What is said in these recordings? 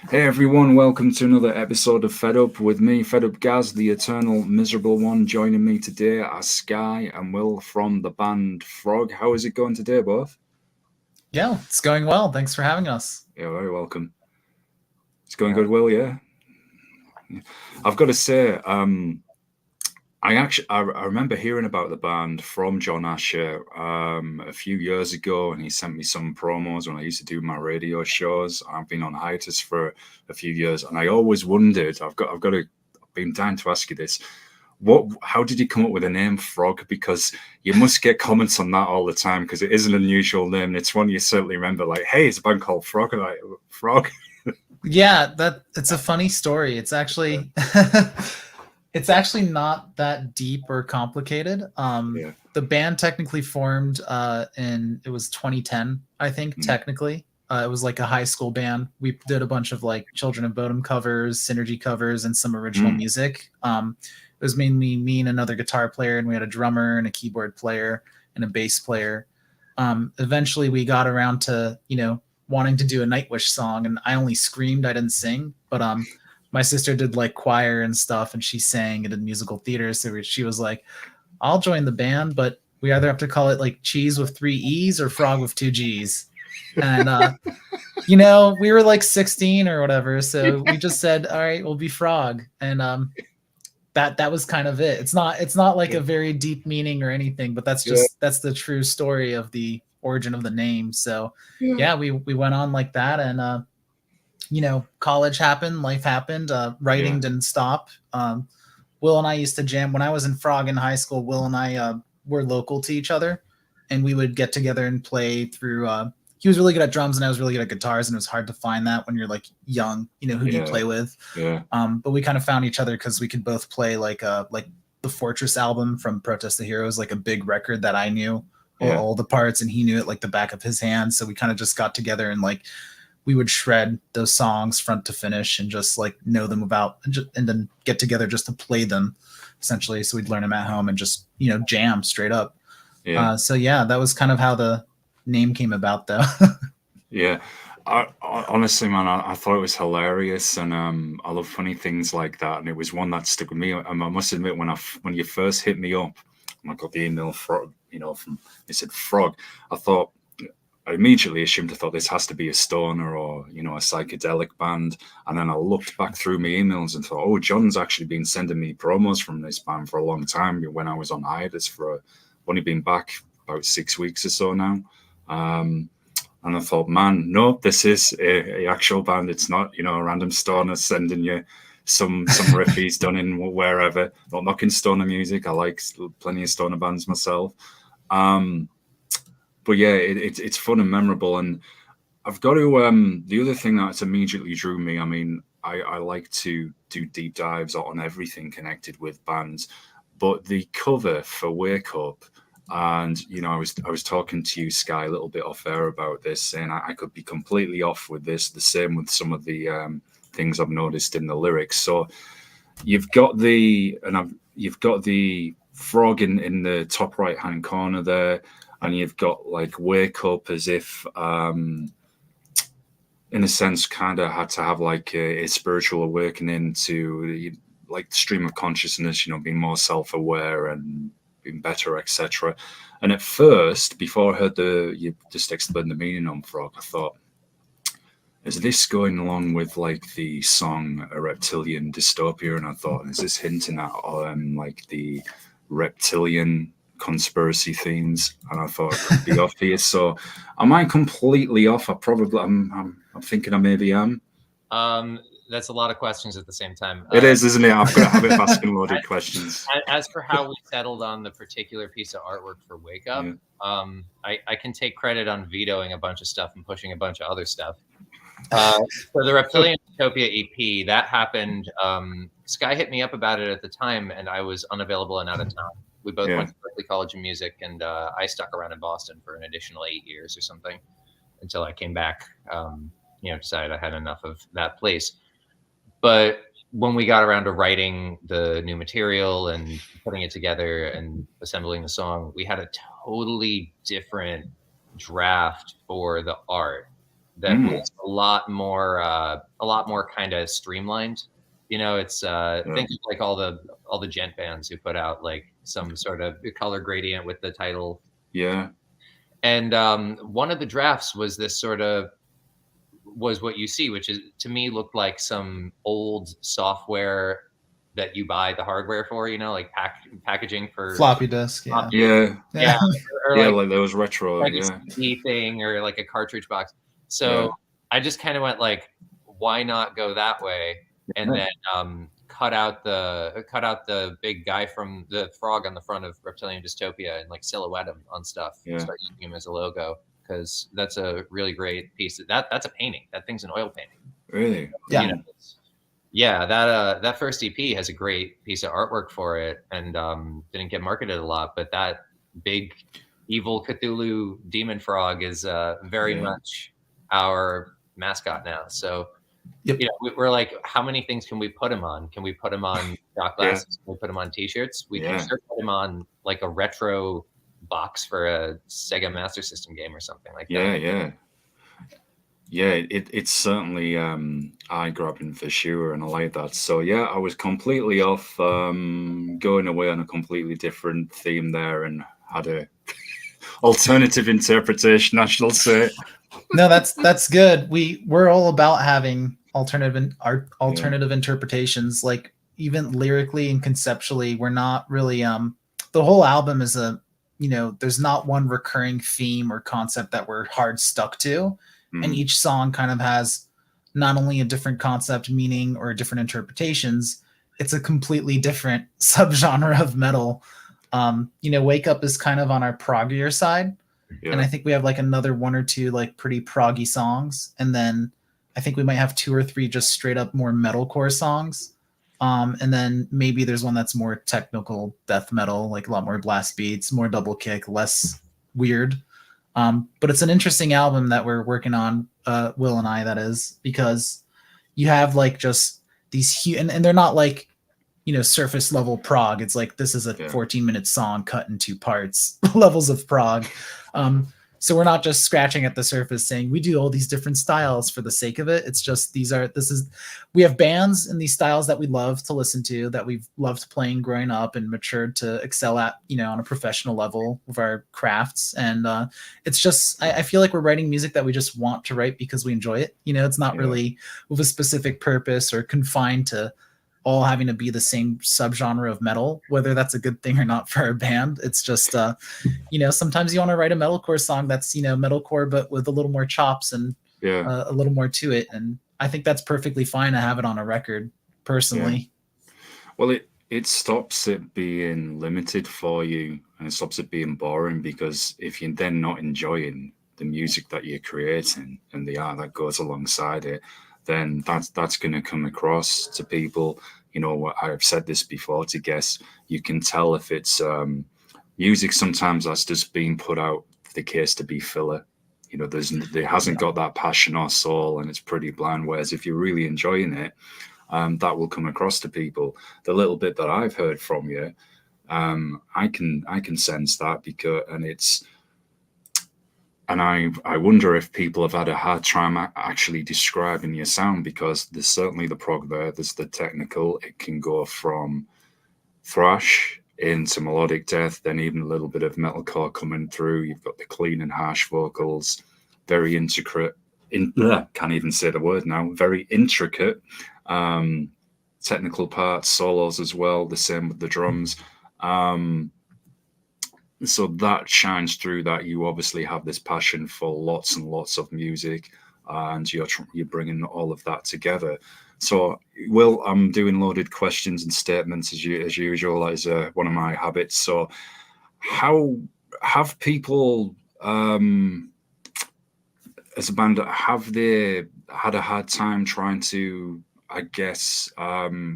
Hey everyone, welcome to another episode of Fed Up with me, Fed Up Gaz, the eternal miserable one. Joining me today are Sky and Will from the band Frogg. How is it going today, both? Yeah, it's going well. Thanks for having us. You're very welcome. It's going good, Will, yeah? I've got to say, I remember hearing about the band from John Asher a few years ago, and he sent me some promos when I used to do my radio shows. I've been on hiatus for a few years, and I always wondered. I've been dying to ask you this. How did you come up with the name Frogg? Because you must get comments on that all the time because it is an unusual name. And it's one you certainly remember. Like, hey, it's a band called Frogg. And like, Frogg. Yeah, it's a funny story. It's actually it's actually not that deep or complicated. Yeah. The band technically formed in it was 2010, I think, technically. It was like a high school band. We did a bunch of like Children of Bodom covers, Synergy covers, and some original music. It was mainly me and another guitar player, and we had a drummer and a keyboard player and a bass player. Eventually we got around to, wanting to do a Nightwish song, and I only screamed, I didn't sing. But my sister did like choir and stuff, and she sang and did musical theater. So she was like, I'll join the band, but we either have to call it like Cheese with 3 E's or Frog with 2 G's. And we were like 16 or whatever, so we just said, all right, we'll be Frogg. And that was kind of it. It's not like a very deep meaning or anything, but that's the true story of the origin of the name. So we went on like that, and college happened, life happened, writing didn't stop. Will and I used to jam when I was in Frogg in high school. Will and I were local to each other, and we would get together and play through he was really good at drums and I was really good at guitars, and it was hard to find that when you're like young, who do you play with? But we kind of found each other because we could both play like the Fortress album from Protest the Heroes, like a big record that I knew all the parts, and he knew it like the back of his hand. So we kind of just got together and like we would shred those songs front to finish and just like know them about, and then get together just to play them essentially. So we'd learn them at home and just jam straight up. That was kind of how the name came about, though. Honestly, man, I thought it was hilarious, and I love funny things like that. And it was one that stuck with me. I must admit, when you first hit me up, and I got the email from it said Frogg, I immediately assumed this has to be a stoner or a psychedelic band. And then I looked back through my emails and thought, oh, John's actually been sending me promos from this band for a long time. When I was on hiatus I've only been back about 6 weeks or so now. And I thought, man, no, this is a actual band. It's not, a random stoner sending you some riffies done in wherever. Not knocking stoner music. I like plenty of stoner bands myself. But yeah, it's fun and memorable. And I've got to, the other thing that's immediately drew me, I mean, I like to do deep dives on everything connected with bands, but the cover for Wake Up, and I was talking to you, Sky, a little bit off air about this, saying I could be completely off with this. The same with some of the things I've noticed in the lyrics. So you've got the frog in the top right hand corner there, and you've got like wake up as if in a sense kind of had to have like a spiritual awakening to like stream of consciousness, being more self-aware and being better, etc. And at first, before I heard you just explain the meaning on Frog, I thought, is this going along with like the song A Reptilian Dystopia? And I thought, is this hinting at like the reptilian conspiracy themes? And I thought it could be off here. So am I completely off? I'm thinking I maybe am. That's a lot of questions at the same time. It is, isn't it? I've got a habit of asking loaded questions. As for how we settled on the particular piece of artwork for Wake Up, I can take credit on vetoing a bunch of stuff and pushing a bunch of other stuff. For the Reptilian Utopia EP, that happened. Sky hit me up about it at the time, and I was unavailable and out of town. We both went to Berklee College of Music, and I stuck around in Boston for an additional 8 years or something until I came back. Decided I had enough of that place. But when we got around to writing the new material and putting it together and assembling the song, we had a totally different draft for the art. that was a lot more kind of streamlined. You know, it's think of like all the gent bands who put out like some sort of color gradient with the title. Yeah. And one of the drafts was this sort of was what you see, which is to me looked like some old software that you buy the hardware for, you know, like packaging for floppy disk. Yeah. Yeah. Or yeah, like, like those retro, like a CD thing or like a cartridge box. So I just kind of went like, why not go that way? And then cut out the big guy from the frog on the front of Reptilian Dystopia and like silhouette him on stuff. Start using him as a logo, because that's a really great piece. That's a painting. That thing's an oil painting. Really? Yeah. You know, that first EP has a great piece of artwork for it, and didn't get marketed a lot. But that big evil Cthulhu demon frog is very much our mascot now. So you know, we're like, how many things can we put him on? Can we put him on shot glasses? Can we put him on T-shirts? We can sure put him on like a retro box for a Sega Master System game or something like that. It's certainly eye-grabbing for sure, and I like that. So yeah, I was completely off, going away on a completely different theme there, and had a alternative interpretation, I shall say. No, that's good. We're all about having alternative interpretations, like even lyrically and conceptually. We're not really the whole album is there's not one recurring theme or concept that we're hard stuck to. And each song kind of has not only a different concept, meaning, or different interpretations, it's a completely different subgenre of metal. Wake Up is kind of on our proggier side. Yeah. And I think we have like another one or two like pretty proggy songs. And then I think we might have 2 or 3 just straight up more metalcore songs. And then maybe there's one that's more technical death metal, like a lot more blast beats, more double kick, less weird. But it's an interesting album that we're working on, Will and I, that is, because you have like just these huge, and they're not like, surface level prog. It's like, this is a 14-minute song cut in 2 parts, levels of prog. So we're not just scratching at the surface saying we do all these different styles for the sake of it. It's just we have bands in these styles that we love to listen to, that we've loved playing growing up and matured to excel at, on a professional level with our crafts. And it's just, I feel like we're writing music that we just want to write because we enjoy it. It's not really with a specific purpose or confined to all having to be the same subgenre of metal, whether that's a good thing or not for our band. It's just, sometimes you want to write a metalcore song that's, metalcore, but with a little more chops and a little more to it. And I think that's perfectly fine to have it on a record, personally. Yeah. Well, it stops it being limited for you, and it stops it being boring, because if you're then not enjoying the music that you're creating and the art that goes alongside it, then that's going to come across to people. I've said this before to guests, you can tell if it's music sometimes that's just being put out for the case to be filler. There hasn't got that passion or soul, and it's pretty bland. Whereas if you're really enjoying it, that will come across to people. The little bit that I've heard from you, I can sense that, and I wonder if people have had a hard time actually describing your sound, because there's certainly the prog there, there's the technical, it can go from thrash into melodic death, then even a little bit of metalcore coming through. You've got the clean and harsh vocals, very intricate, can't even say the word now, very intricate technical parts, solos as well, the same with the drums. So that shines through, that you obviously have this passion for lots and lots of music, and you're bringing all of that together. So, Will, I'm doing loaded questions and statements as usual, as one of my habits. So, how have people, as a band, have they had a hard time trying to, I guess,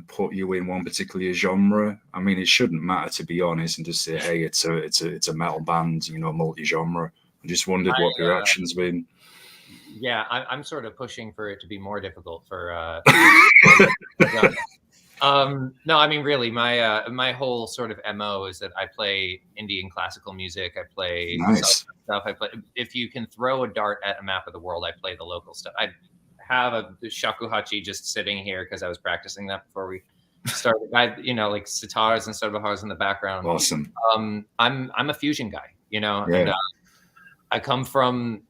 put you in one particular genre? I mean, it shouldn't matter, to be honest, and just say, hey, it's a metal band, multi-genre. I just wondered what your reaction's been. Yeah, I'm sort of pushing for it to be more difficult for No, I mean, really, my whole sort of MO is that I play Indian classical music. I play Nice. stuff. I play. If you can throw a dart at a map of the world, I play the local stuff. I have a shakuhachi just sitting here because I was practicing that before we started. Like sitars and sotobahars in the background. Awesome. I'm a fusion guy, Yeah. and I come from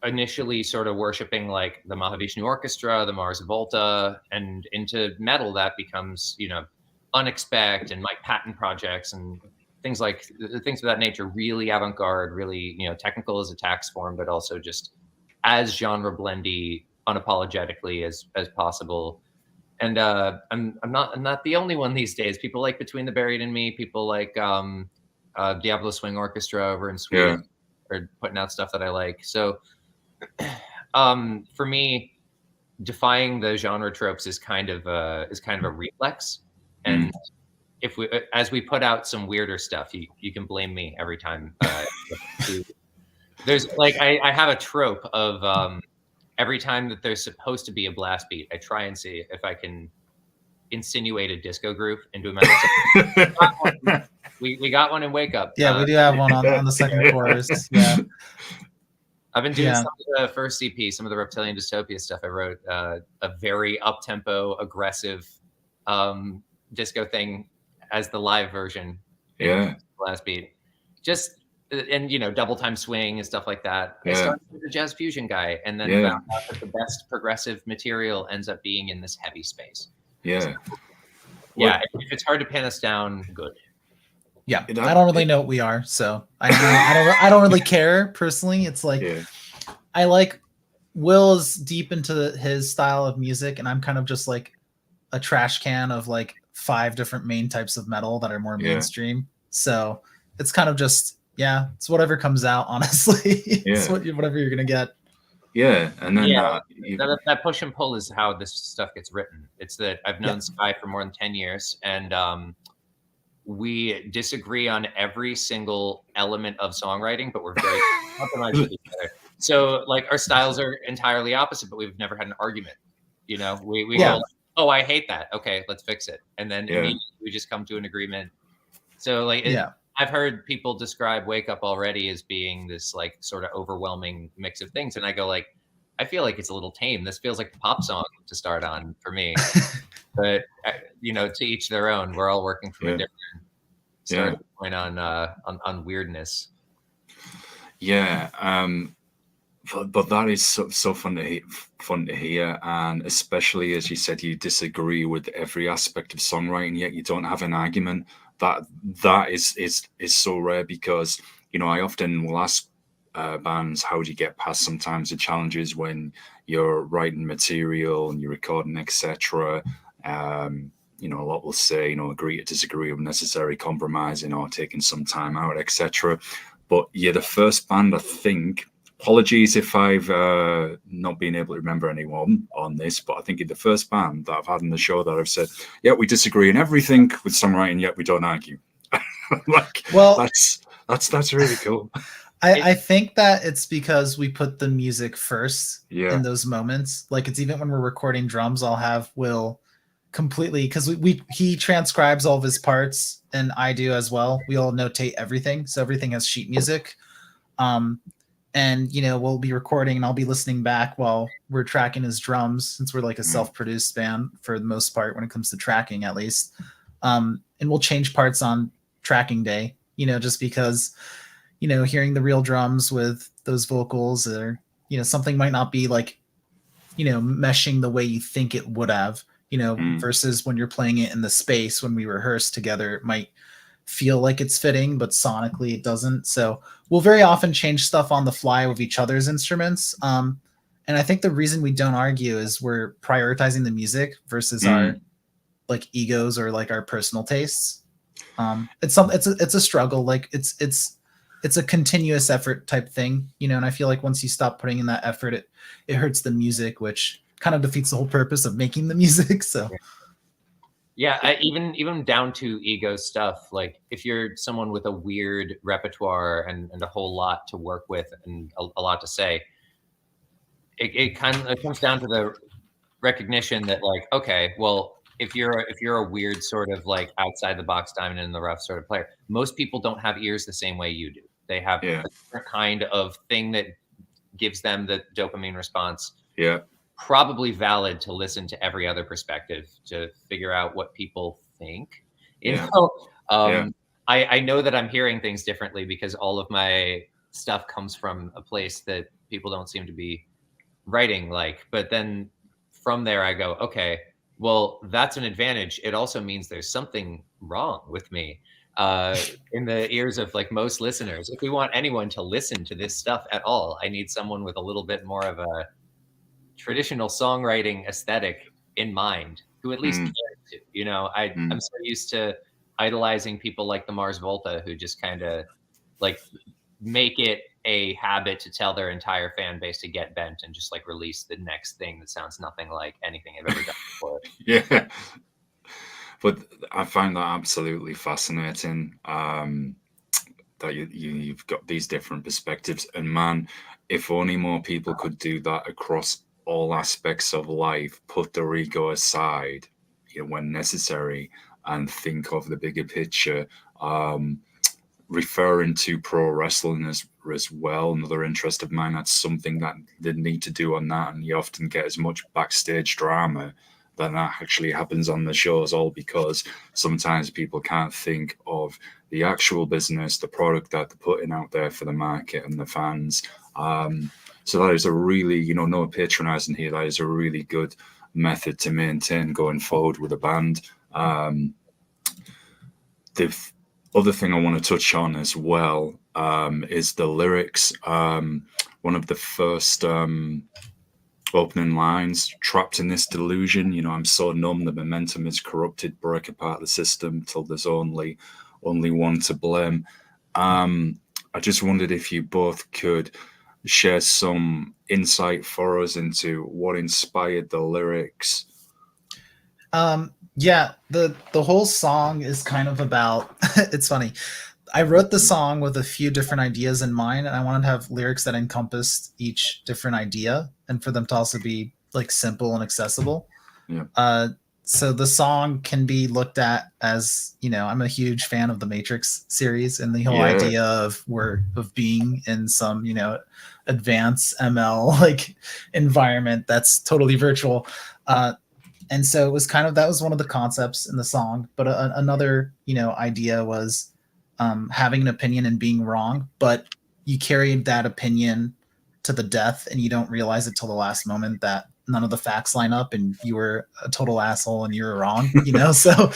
initially sort of worshiping like the Mahavishnu Orchestra, the Mars Volta, and into metal that becomes Unexpect and Mike Patton projects and things of that nature. Really avant-garde, really technical as a tax form, but also just as genre blendy, unapologetically as possible. And I'm not the only one these days. People like Between the Buried and Me. People like Diablo Swing Orchestra over in Sweden. Yeah. Or putting out stuff that I like. So for me, defying the genre tropes is kind of a reflex. And as we put out some weirder stuff, you can blame me every time. There's like I have a trope of every time that there's supposed to be a blast beat, I try and see if I can insinuate a disco groove into a metal. We got one in Wake Up. Yeah, we do have one on the second chorus. Yeah. I've been doing some of the first EP, some of the Reptilian Dystopia stuff. I wrote a very up-tempo, aggressive disco thing as the live version. Yeah. Last beat. And double time swing and stuff like that. Yeah. I started with a jazz fusion guy and then found out that the best progressive material ends up being in this heavy space. Yeah. So, if it's hard to pin us down, good. Yeah, I don't really know what we are, so I don't really care personally. It's like I like Will's deep into his style of music, and I'm kind of just like a trash can of like 5 different main types of metal that are more mainstream. So it's kind of just it's whatever comes out. Honestly, it's whatever you're gonna get. Yeah, and then that push and pull is how this stuff gets written. It's that I've known Sky for more than 10 years, and we disagree on every single element of songwriting, but we're very compromised with each other. So like our styles are entirely opposite, but we've never had an argument. We go, oh, I hate that. Okay, let's fix it. And then immediately we just come to an agreement. So like, I've heard people describe Wake Up already as being this like sort of overwhelming mix of things. And I go like, I feel like it's a little tame. This feels like a pop song to start on for me. But to each their own. We're all working from a different starting point on weirdness. Yeah, but that is so fun to hear, and especially as you said, you disagree with every aspect of songwriting, yet you don't have an argument. That is so rare, because I often will ask bands, how do you get past sometimes the challenges when you're writing material and you're recording, etc. A lot will say, agree to disagree with necessary compromising or taking some time out, etc. But you're the first band, I think. Apologies if I've not been able to remember anyone on this, but I think you're the first band that I've had on the show that I've said, we disagree in everything with songwriting, yet we don't argue. That's really cool. I think that it's because we put the music first in those moments. Like it's even when we're recording drums, I'll have Will completely, because he transcribes all of his parts and I do as well. We all notate everything, so everything has sheet music. And we'll be recording and I'll be listening back while we're tracking his drums, since we're like a self-produced band for the most part when it comes to tracking, at least. And we'll change parts on tracking day, just because hearing the real drums with those vocals, or something might not be like meshing the way you think it would have, versus when you're playing it in the space when we rehearse together, it might feel like it's fitting, but sonically it doesn't. So we'll very often change stuff on the fly with each other's instruments. And I think the reason we don't argue is we're prioritizing the music versus our like egos or like our personal tastes. It's a struggle. Like it's a continuous effort type thing, and I feel like once you stop putting in that effort, it hurts the music, which kind of defeats the whole purpose of making the music. So even down to ego stuff. Like if you're someone with a weird repertoire and a whole lot to work with and a lot to say, it comes down to the recognition that like, okay, well, if you're a weird sort of like outside the box diamond in the rough sort of player, most people don't have ears the same way you do. They have Yeah. a different kind of thing that gives them the dopamine response. Yeah. Probably valid to listen to every other perspective to figure out what people think. You Yeah. know, Yeah. I know that I'm hearing things differently because all of my stuff comes from a place that people don't seem to be writing like. But then from there, I go, okay, well, that's an advantage. It also means there's something wrong with me in the ears of like most listeners. If we want anyone to listen to this stuff at all, I need someone with a little bit more of a traditional songwriting aesthetic in mind who at least Mm. cares to. You know, I'm so used to idolizing people like the Mars Volta who just kind of like make it a habit to tell their entire fan base to get bent and just like release the next thing that sounds nothing like anything I've ever done before. Yeah. But I find that absolutely fascinating. That you've got these different perspectives, and man, if only more people could do that across all aspects of life, put their ego aside, when necessary, and think of the bigger picture. Referring to pro wrestling as well, another interest of mine. That's something that they need to do on that, and you often get as much backstage drama that actually happens on the shows, all because sometimes people can't think of the actual business, the product that they're putting out there for the market and the fans. So that is a really, no patronizing here. That is a really good method to maintain going forward with a band. The other thing I want to touch on as well is the lyrics. One of the first opening lines, trapped in this delusion, I'm so numb, the momentum is corrupted, break apart the system till there's only one to blame. I just wondered if you both could share some insight for us into what inspired the lyrics. Yeah, the whole song is kind of about it's funny. I wrote the song with a few different ideas in mind, and I wanted to have lyrics that encompassed each different idea and for them to also be like simple and accessible. Yeah. So the song can be looked at as, I'm a huge fan of the Matrix series and the whole idea of being in some, advanced ML like environment that's totally virtual. And so it was that was one of the concepts in the song. But another, idea was having an opinion and being wrong, but you carried that opinion to the death and you don't realize it till the last moment that none of the facts line up and you were a total asshole and you were wrong, so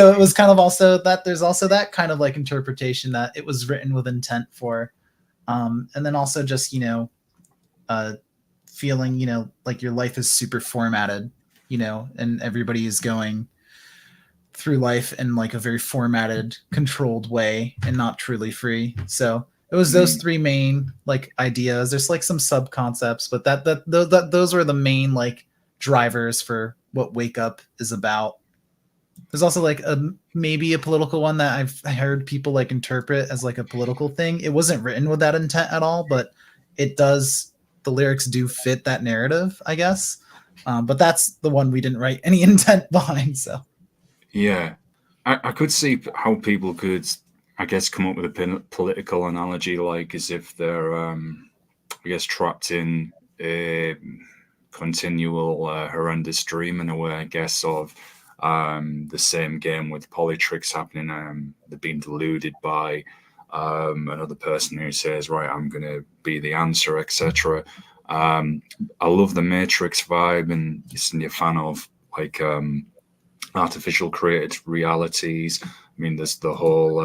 it was kind of also that there's also that kind of like interpretation that it was written with intent for, and then also just, feeling, like your life is super formatted, and everybody is going through life in like a very formatted, controlled way and not truly free. So it was those three main like ideas. There's like some sub concepts, but those were the main like drivers for what Wake Up is about. There's also like maybe a political one that I heard people like interpret as like a political thing. It wasn't written with that intent at all, but it does. The lyrics do fit that narrative, I guess. But that's the one we didn't write any intent behind. So yeah, I could see how people could, I guess, come up with a political analogy, like as if they're, I guess, trapped in a continual horrendous dream in a way, I guess, of the same game with polytricks happening. They're being deluded by another person who says, right, I'm going to be the answer, etc. I love the Matrix vibe, and you're a fan of like artificial created realities. I mean, there's the whole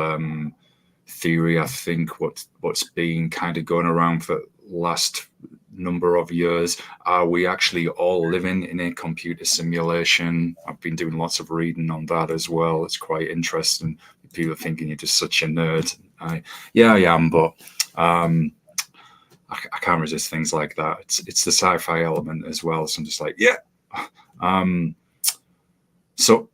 theory, I think, what's been kind of going around for last number of years. Are we actually all living in a computer simulation? I've been doing lots of reading on that as well. It's quite interesting. People are thinking you're just such a nerd. I am, but I can't resist things like that. It's the sci-fi element as well. So I'm just like, yeah. So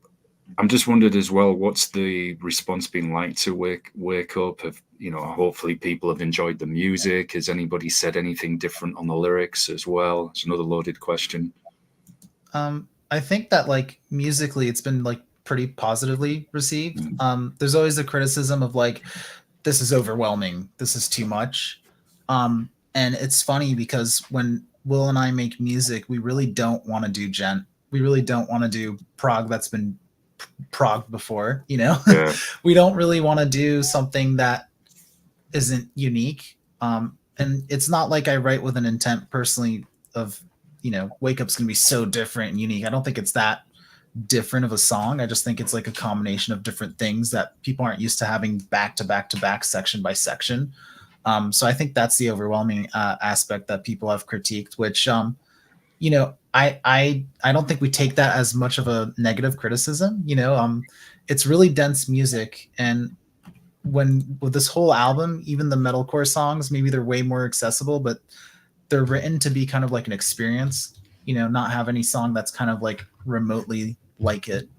I'm just wondered as well, what's the response been like to wake up? Have, hopefully people have enjoyed the music. Has anybody said anything different on the lyrics as well? It's another loaded question. I think that like musically it's been like pretty positively received. There's always the criticism of like, this is overwhelming, this is too much. And it's funny because when Will and I make music, we really don't want to do gent. We really don't want to do prog that's been prog before, you know? Yeah. We don't really want to do something that isn't unique. And it's not like I write with an intent personally of, you know, Wake Up's gonna be so different and unique. I don't think it's that different of a song. I just think it's like a combination of different things that people aren't used to having back to back to back, section by section. So I think that's the overwhelming aspect that people have critiqued, which you know, I don't think we take that as much of a negative criticism. You know, it's really dense music, and when with this whole album, even the metalcore songs, maybe they're way more accessible, but they're written to be kind of like an experience. You know, not have any song that's kind of like remotely like it.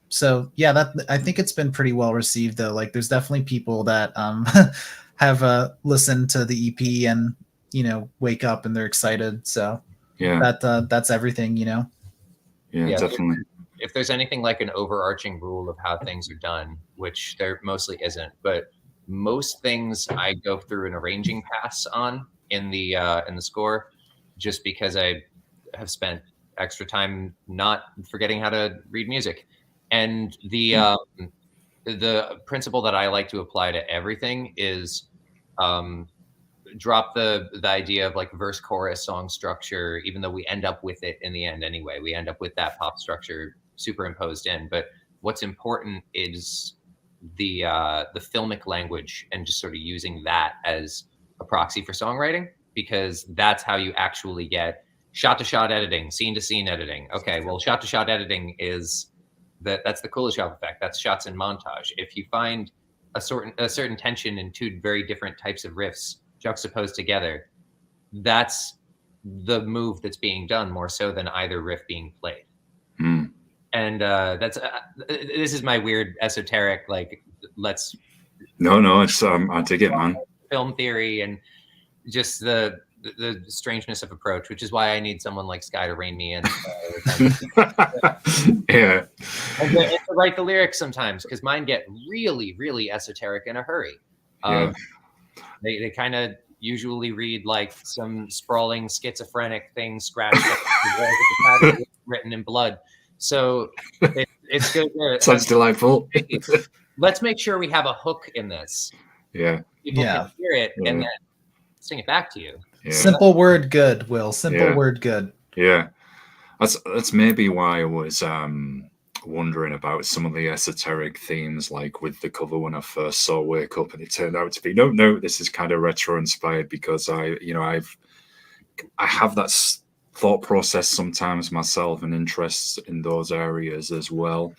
So yeah, that I think it's been pretty well received though. Like, there's definitely people that have listened to the EP and, you know, Wake Up and they're excited. So Yeah. that's everything, you know. Yeah, definitely. If there's anything like an overarching rule of how things are done, which there mostly isn't, but most things I go through an arranging pass on in the score, just because I have spent extra time not forgetting how to read music. And the principle that I like to apply to everything is drop the idea of like verse chorus song structure, even though we end up with it in the end anyway. We end up with that pop structure superimposed in. But what's important is the filmic language and just sort of using that as a proxy for songwriting, because that's how you actually get shot to shot editing, scene to scene editing. Okay, well, shot to shot editing is that's the Kuleshov effect. That's shots in montage. If you find a certain tension in two very different types of riffs juxtaposed together, that's the move that's being done more so than either riff being played. And that's this is my weird esoteric, like, let's no it's I dig it, man. Film theory and just the strangeness of approach, which is why I need someone like Sky to rein me in. Yeah. And to write the lyrics sometimes, because mine get really, really esoteric in a hurry. They kind of usually read like some sprawling schizophrenic thing scratched up written in blood. So it's good. Sounds delightful. Let's make sure we have a hook in this. Yeah. People can hear it and then sing it back to you. Yeah. Simple word good, Will. Simple word good. Yeah. That's maybe why I was wondering about some of the esoteric themes, like with the cover when I first saw Wake Up, and it turned out to be no, this is kind of retro inspired, because I have that thought process sometimes myself and interests in those areas as well.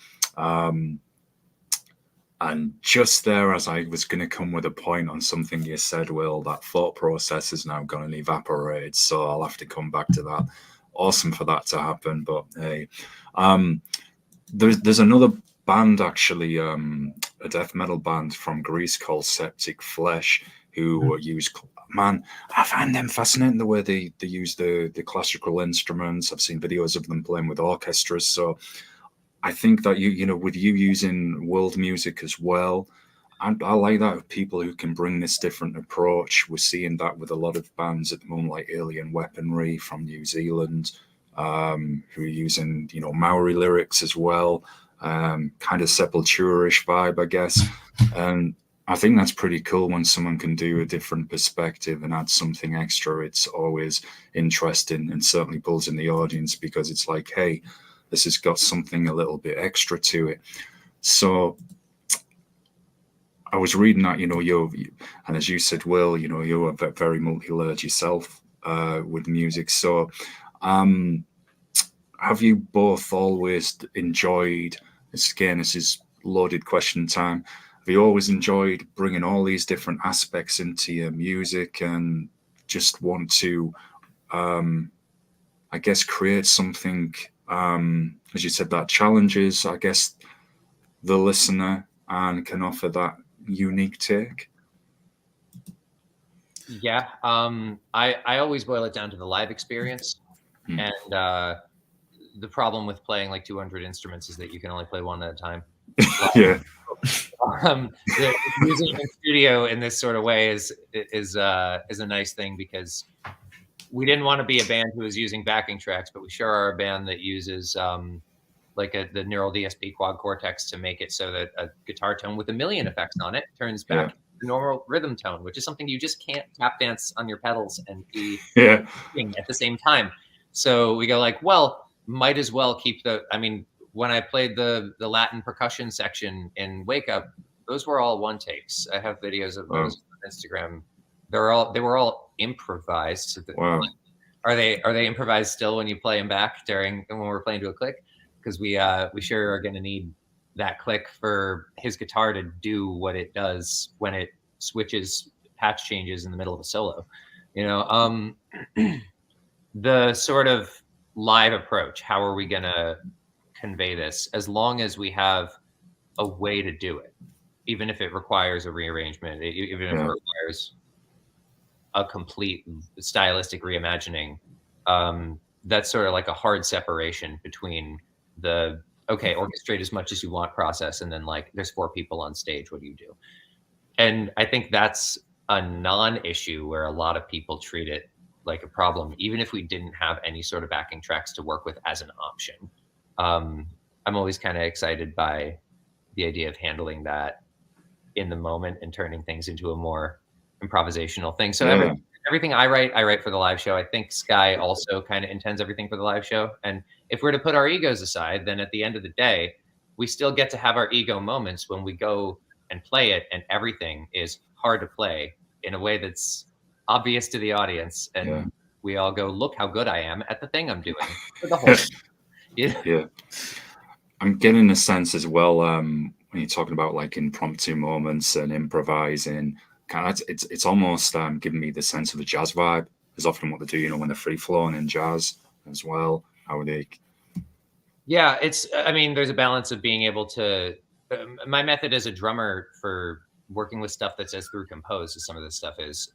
And just there, as I was going to come with a point on something you said, Will, that thought process is now going to evaporate. So I'll have to come back to that. Awesome for that to happen. But hey, there's another band, actually, a death metal band from Greece called Septic Flesh, who use, man, I find them fascinating, the way they use the classical instruments. I've seen videos of them playing with orchestras. So I think that you know, with you using world music as well, I like that, of people who can bring this different approach. We're seeing that with a lot of bands at the moment, like Alien Weaponry from New Zealand, who are using, you know, Maori lyrics as well, kind of Sepultura-ish vibe, I guess. And I think that's pretty cool when someone can do a different perspective and add something extra. It's always interesting and certainly pulls in the audience, because it's like, hey, this has got something a little bit extra to it. So I was reading that, you know, and as you said, Will, you know, you're very multi-layered yourself with music. So have you both always enjoyed, this is loaded question time, have you always enjoyed bringing all these different aspects into your music and just want to, I guess, create something, as you said, that challenges, I guess, the listener and can offer that unique take? Yeah, I always boil it down to the live experience. And the problem with playing like 200 instruments is that you can only play one at a time. Yeah. Using a studio in this sort of way is a nice thing, because we didn't want to be a band who was using backing tracks, but we sure are a band that uses like the neural DSP quad cortex to make it so that a guitar tone with a million effects on it turns back the normal rhythm tone, which is something you just can't tap dance on your pedals and be at the same time. So we go like, well, might as well keep when I played the Latin percussion section in Wake Up, those were all one takes. I have videos of those on Instagram. They were all improvised. Wow. Are they improvised still when you play them back when we're playing to a click? Because we sure are going to need that click for his guitar to do what it does when it switches patch changes in the middle of a solo. The sort of live approach, how are we going to convey this, as long as we have a way to do it, even if it requires a rearrangement, even if it requires a complete stylistic reimagining. That's sort of like a hard separation between the orchestrate as much as you want process, and then like there's 4 people on stage, what do you do? And I think that's a non-issue where a lot of people treat it like a problem, even if we didn't have any sort of backing tracks to work with as an option. I'm always kind of excited by the idea of handling that in the moment and turning things into a more improvisational thing. So everything I write for the live show. I think Sky also kind of intends everything for the live show. And if we're to put our egos aside, then at the end of the day, we still get to have our ego moments when we go and play it, and everything is hard to play in a way that's obvious to the audience. And we all go, look how good I am at the thing I'm doing for the whole Yeah. I'm getting a sense as well, when you're talking about like impromptu moments and improvising, kind of it's almost giving me the sense of a jazz vibe. Is often what they do, when they're free flowing in jazz as well. How would they? Yeah, there's a balance of being able to. My method as a drummer for working with stuff that's as through composed as some of this stuff is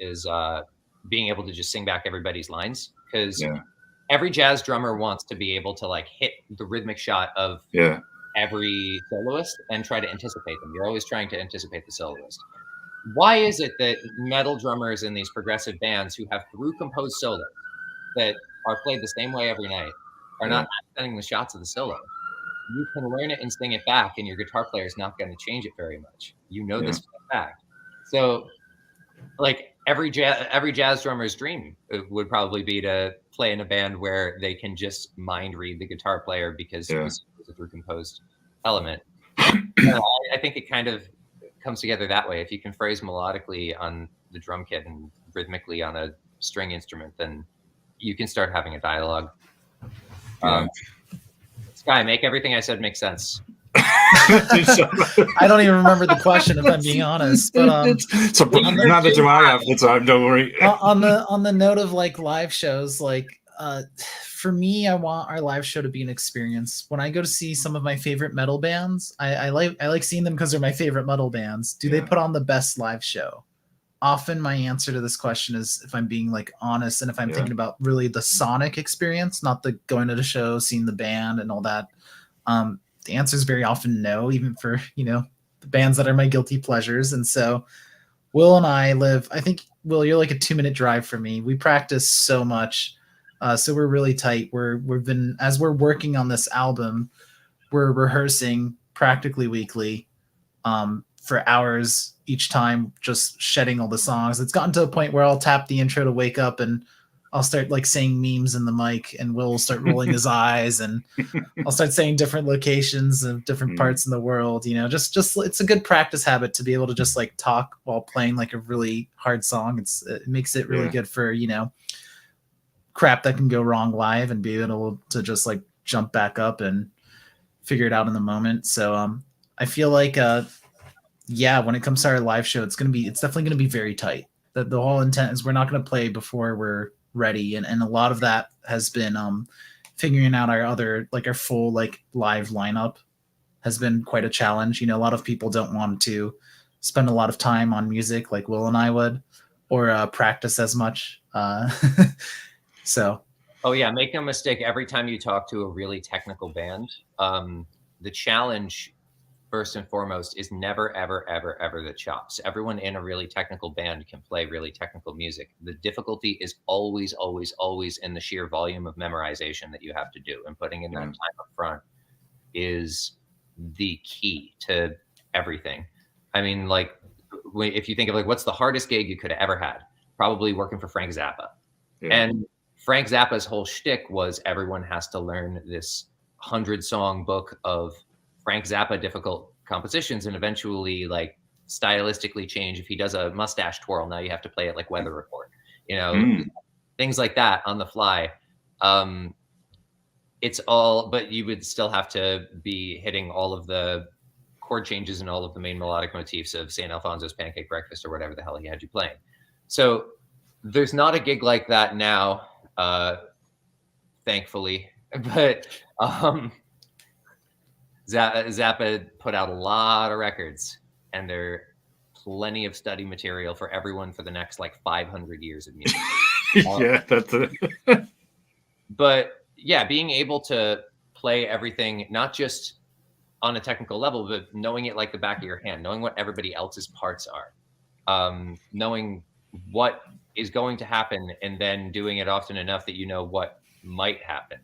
being able to just sing back everybody's lines, because every jazz drummer wants to be able to like hit the rhythmic shot of every soloist and try to anticipate them. You're always trying to anticipate the soloist. Why is it that metal drummers in these progressive bands who have through composed solos that are played the same way every night are not sending the shots of the solo? You can learn it and sing it back, and your guitar player is not going to change it very much. This for a fact. So, like every jazz drummer's dream would probably be to play in a band where they can just mind read the guitar player, because it's a through composed element. I think it kind of comes together that way. If you can phrase melodically on the drum kit and rhythmically on a string instrument, then you can start having a dialogue. Sky, make everything I said make sense. I don't even remember the question, if I'm being honest. But neither do I have the time. Don't worry. On the note of like live shows, like for me, I want our live show to be an experience. When I go to see some of my favorite metal bands, I like seeing them because they're my favorite metal bands. Do they put on the best live show? Often my answer to this question is, if I'm being like honest, and if I'm thinking about really the sonic experience, not the going to the show, seeing the band and all that, the answer is very often no, even for, the bands that are my guilty pleasures. And so Will and I live, I think, Will, you're like a 2-minute drive from me. We practice so much. So we're really tight. As we're working on this album, we're rehearsing practically weekly, for hours each time, just shedding all the songs. It's gotten to a point where I'll tap the intro to Wake Up and I'll start like saying memes in the mic, and Will start rolling his eyes, and I'll start saying different locations of different parts in the world. Just it's a good practice habit to be able to just like talk while playing like a really hard song. It makes it really good for, crap that can go wrong live, and be able to just like jump back up and figure it out in the moment. So I feel like when it comes to our live show, it's definitely going to be very tight. The whole intent is we're not going to play before we're ready. And a lot of that has been figuring out our full like live lineup has been quite a challenge. A lot of people don't want to spend a lot of time on music like Will and I would, or practice as much. So Oh yeah, make no mistake. Every time you talk to a really technical band, the challenge first and foremost is never, ever, ever, ever the chops. Everyone in a really technical band can play really technical music. The difficulty is always, always, always in the sheer volume of memorization that you have to do, and putting in that time up front is the key to everything. I mean, like, if you think of like what's the hardest gig you could have ever had, probably working for Frank Zappa. And Frank Zappa's whole shtick was everyone has to learn this 100-song book of Frank Zappa difficult compositions, and eventually like stylistically change. If he does a mustache twirl, now you have to play it like Weather Report, you know, things like that on the fly. It's all, but you would still have to be hitting all of the chord changes and all of the main melodic motifs of St. Alfonso's Pancake Breakfast or whatever the hell he had you playing. So there's not a gig like that now, thankfully, but Zappa put out a lot of records, and there are plenty of study material for everyone for the next like 500 years of music. Yeah, that's it. But yeah, being able to play everything, not just on a technical level, but knowing it like the back of your hand, knowing what everybody else's parts are, knowing what is going to happen, and then doing it often enough that you know what might happen.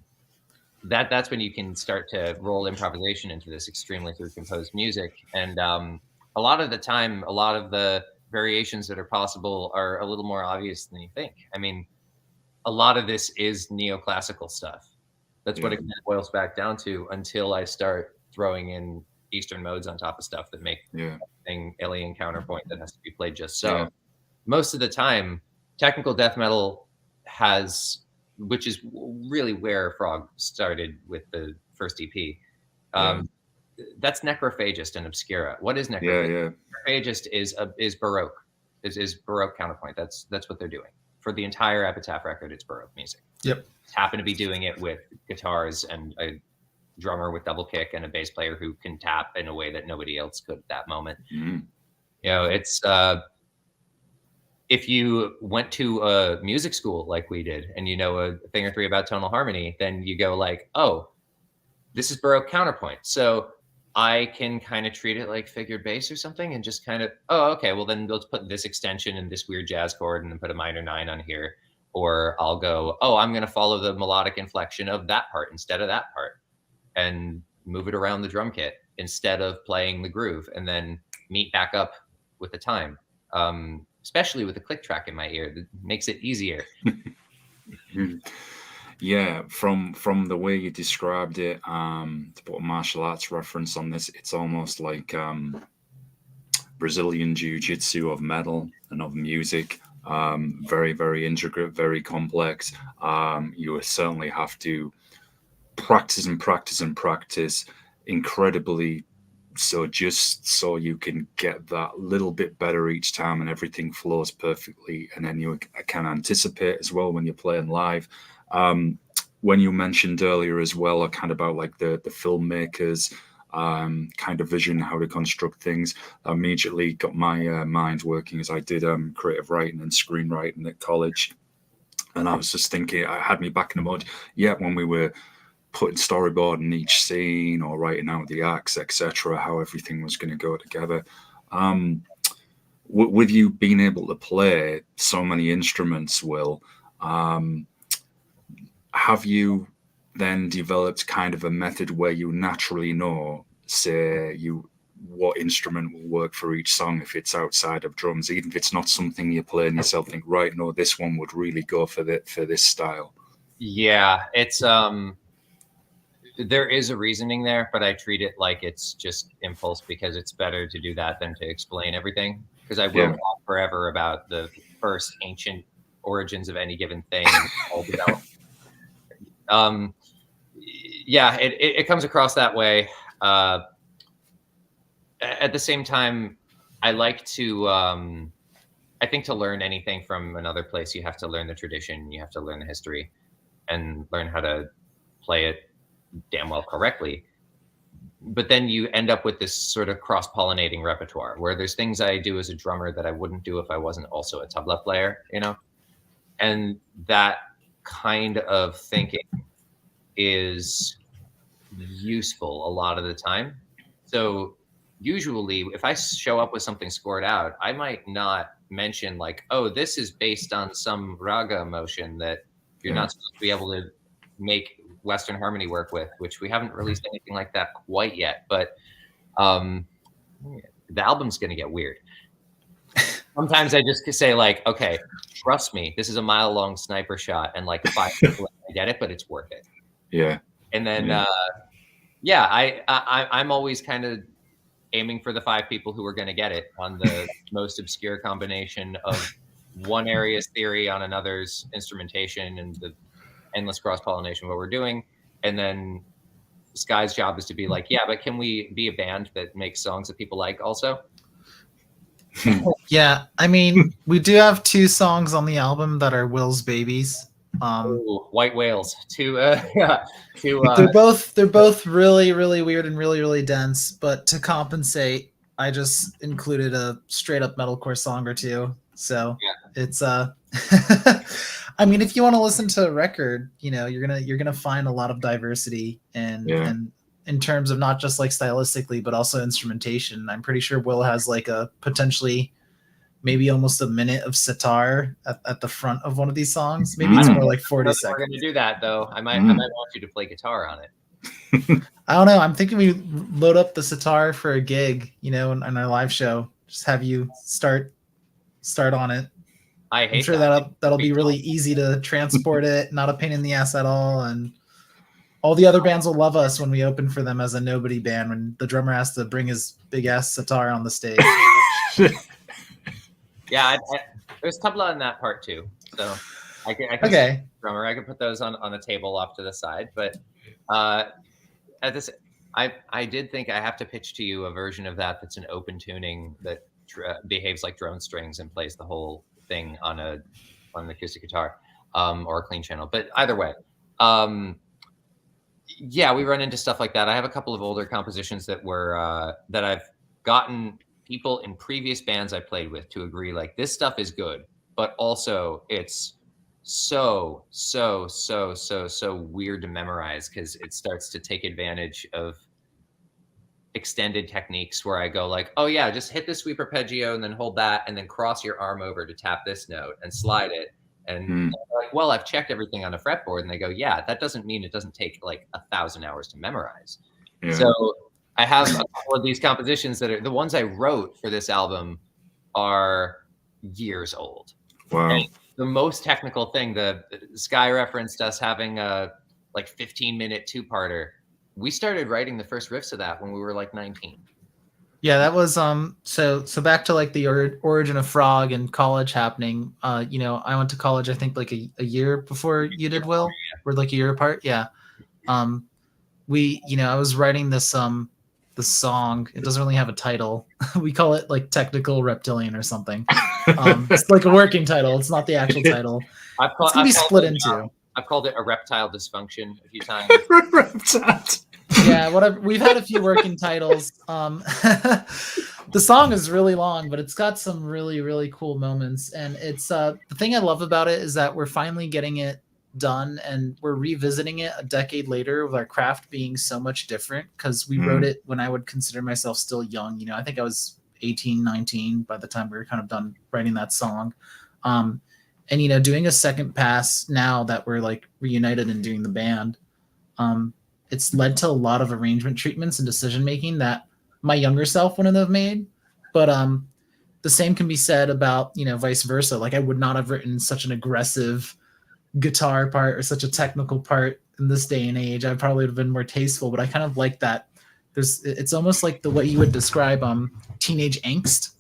That's when you can start to roll improvisation into this extremely through composed music. And a lot of the time, a lot of the variations that are possible are a little more obvious than you think. I mean, a lot of this is neoclassical stuff. That's what it kind of boils back down to, until I start throwing in Eastern modes on top of stuff that make everything alien counterpoint that has to be played just so. Most of the time, technical death metal has, which is really where Frogg started with the first EP. That's Necrophagist and Obscura. What is Necrophagist? Necrophagist is Baroque, is Baroque counterpoint. That's what they're doing. For the entire Epitaph record, it's Baroque music. Happen to be doing it with guitars and a drummer with double kick and a bass player who can tap in a way that nobody else could at that moment. You know, it's if you went to a music school like we did, and you know a thing or three about tonal harmony, then you go like, oh, this is Baroque counterpoint, so I can kind of treat it like figured bass or something, and just kind of, oh, okay, well then let's put this extension in this weird jazz chord and then put a minor 9 on here. Or I'll go, oh, I'm going to follow the melodic inflection of that part instead of that part, and move it around the drum kit instead of playing the groove, and then meet back up with the time. Especially with a click track in my ear, that makes it easier. Yeah, from the way you described it, to put a martial arts reference on this, it's almost like Brazilian jiu-jitsu of metal and of music. Very, very intricate, very complex. You certainly have to practice and practice and practice incredibly, so just so you can get that little bit better each time and everything flows perfectly. And then you can anticipate as well when you're playing live. When you mentioned earlier as well, kind of about like the filmmakers kind of vision, how to construct things, I immediately got my mind working, as I did creative writing and screenwriting at college. And I was just thinking, I had me back in the mud. Yeah, when we were putting storyboard in each scene or writing out the acts, etc., how everything was going to go together. With you being able to play so many instruments, Will, have you then developed kind of a method where you naturally know, say, what instrument will work for each song if it's outside of drums, even if it's not something you're playing yourself? Think, right, no, this one would really go for this style. Yeah, it's there is a reasoning there, but I treat it like it's just impulse, because it's better to do that than to explain everything. Because I will talk forever about the first ancient origins of any given thing. Yeah, it comes across that way. At the same time, I like to, I think to learn anything from another place, you have to learn the tradition, you have to learn the history, and learn how to play it damn well correctly. But then you end up with this sort of cross-pollinating repertoire where there's things I do as a drummer that I wouldn't do if I wasn't also a tabla player, you know? And that kind of thinking is useful a lot of the time. So usually if I show up with something scored out, I might not mention like, oh, this is based on some raga motion that you're not supposed to be able to make Western harmony work with, which we haven't released anything like that quite yet. But the album's going to get weird. Sometimes I just say like, okay, trust me, this is a mile-long sniper shot, and like 5 people get it, but it's worth it. Yeah. And then, I'm always kind of aiming for the 5 people who are going to get it on the most obscure combination of one area's theory on another's instrumentation and the endless cross-pollination of what we're doing. And then Sky's job is to be like, yeah, but can we be a band that makes songs that people like also? Yeah, I mean, we do have 2 songs on the album that are Will's babies. White whales. They're both really, really weird and really, really dense. But to compensate, I just included a straight up metalcore song or 2. So it's I mean, if you want to listen to a record, you know, you're gonna find a lot of diversity and in terms of not just like stylistically, but also instrumentation. I'm pretty sure Will has like a potentially maybe almost a minute of sitar at the front of one of these songs. Maybe it's more like 40 seconds. We're going to do that though. I might want you to play guitar on it. I don't know. I'm thinking we load up the sitar for a gig, you know, in our live show. Just have you start on it. I'm sure that'll be really easy to transport it, not a pain in the ass at all, and all the other bands will love us when we open for them as a nobody band when the drummer has to bring his big ass sitar on the stage. There's a couple on that part too. So I can drummer. I can put those on the table off to the side. But at this, I did think I have to pitch to you a version of that that's an open tuning that behaves like drone strings and plays the whole thing on an acoustic guitar or a clean channel. But either way. We run into stuff like that. I have a couple of older compositions that were that I've gotten people in previous bands I played with to agree like this stuff is good, but also it's so weird to memorize because it starts to take advantage of extended techniques where I go like, oh yeah, just hit the sweep arpeggio and then hold that and then cross your arm over to tap this note and slide it. And like, well, I've checked everything on a fretboard, and they go, yeah, that doesn't mean it doesn't take like 1,000 hours to memorize. Yeah. So I have a couple of these compositions that are the ones I wrote for this album are years old. Wow. And the most technical thing, the Sky referenced us having a like 15-minute 2-parter. We started writing the first riffs of that when we were like 19. Yeah, that was so back to like the origin of Frogg and college happening. You know, I went to college I think like a year before you did, Will. We're like a year apart. Yeah. I was writing this the song. It doesn't really have a title. We call it like Technical Reptilian or something. It's like a working title. It's not the actual title. It's gonna be split into. I've called it a reptile dysfunction a few times. Reptile. Yeah, we've had a few working titles. The song is really long, but it's got some really, really cool moments. And it's the thing I love about it is that we're finally getting it done and we're revisiting it a decade later with our craft being so much different because we wrote it when I would consider myself still young. You know, I think I was 18, 19 by the time we were kind of done writing that song. And, you know, doing a second pass now that we're like reunited and doing the band, it's led to a lot of arrangement treatments and decision making that my younger self wouldn't have made. But the same can be said about, you know, vice versa. Like I would not have written such an aggressive guitar part or such a technical part in this day and age. I probably would have been more tasteful, but I kind of like that. It's almost like the way you would describe teenage angst.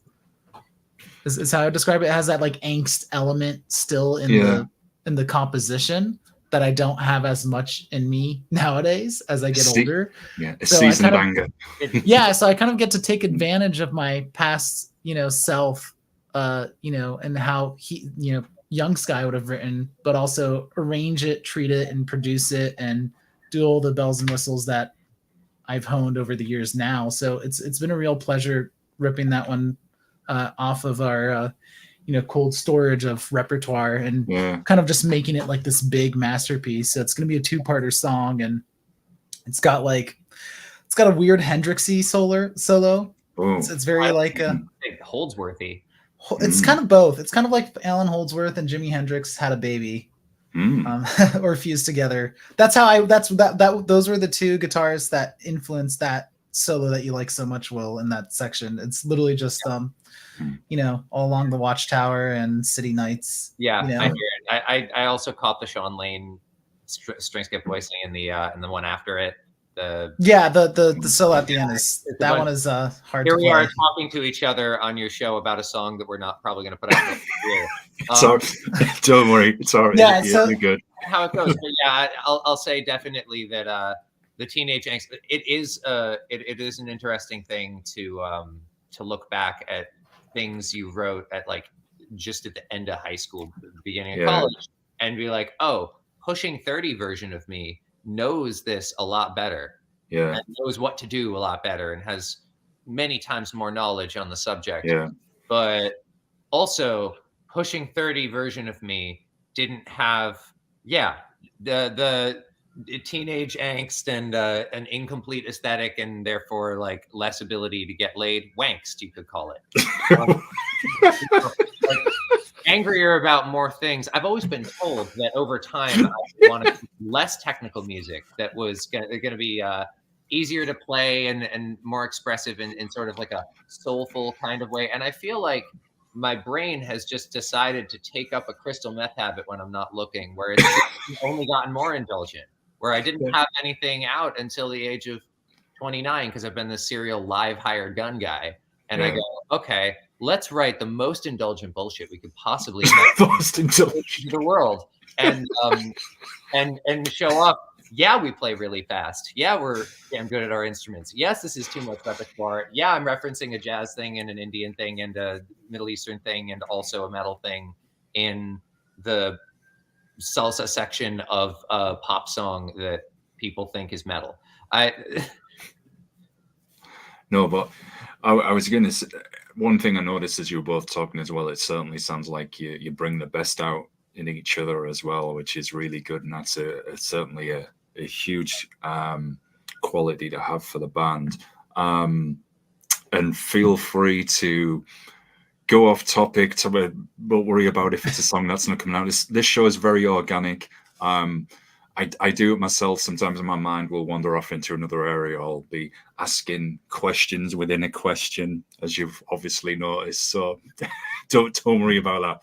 Is how I would describe it. It has that like angst element still in the composition that I don't have as much in me nowadays as I get older. Yeah, a season of anger. So I kind of get to take advantage of my past, you know, self, you know, and how he, you know, young Sky would have written, but also arrange it, treat it, and produce it, and do all the bells and whistles that I've honed over the years now. So it's been a real pleasure ripping that one off of our cold storage of repertoire and kind of just making it like this big masterpiece. So it's going to be a 2-parter song, and it's got a weird Hendrixy solo. It's very like Holdsworthy. It's kind of both. It's kind of like Alan Holdsworth and Jimi Hendrix had a baby, or fused together. That's how those were the 2 guitars that influenced that solo that you like so much, Will, in that section. It's literally just all along the Watchtower and City Nights. Yeah, I hear it. I also caught the Sean Lane string skip voicing in the one after it. The solo at the end is that one is hard. Here to we play. are talking to each other on your show about a song that we're not probably going to put out. Sorry, don't worry. It's all right. Yeah, you're good. How it goes, but yeah, I'll say definitely that the teenage angst. It is an interesting thing to look back at things you wrote at like just at the end of high school, beginning of college, and be like, oh, pushing 30 version of me knows this a lot better, and knows what to do a lot better, and has many times more knowledge on the subject. But also pushing 30 version of me didn't have the teenage angst and an incomplete aesthetic, and therefore like less ability to get laid. Wankst, you could call it. Like, angrier about more things. I've always been told that over time I wanted less technical music that was going to be easier to play and more expressive in sort of like a soulful kind of way. And I feel like my brain has just decided to take up a crystal meth habit when I'm not looking, where it's only gotten more indulgent, where I didn't have anything out until the age of 29 because I've been this serial live hired gun guy. And I go, okay, let's write the most indulgent bullshit we could possibly most indulgent to the world, and show up. Yeah, we play really fast. Yeah, we're damn good at our instruments. Yes, this is too much repertoire. Yeah, I'm referencing a jazz thing and an Indian thing and a Middle Eastern thing and also a metal thing in the salsa section of a pop song that people think is metal. No, but I was going to say, one thing I noticed as you were both talking as well, it certainly sounds like you bring the best out in each other as well, which is really good. And that's certainly a huge quality to have for the band. And feel free to go off topic. Don't worry about if it's a song that's not coming out. This show is very organic. I do it myself. Sometimes my mind will wander off into another area. I'll be asking questions within a question, as you've obviously noticed. So don't worry about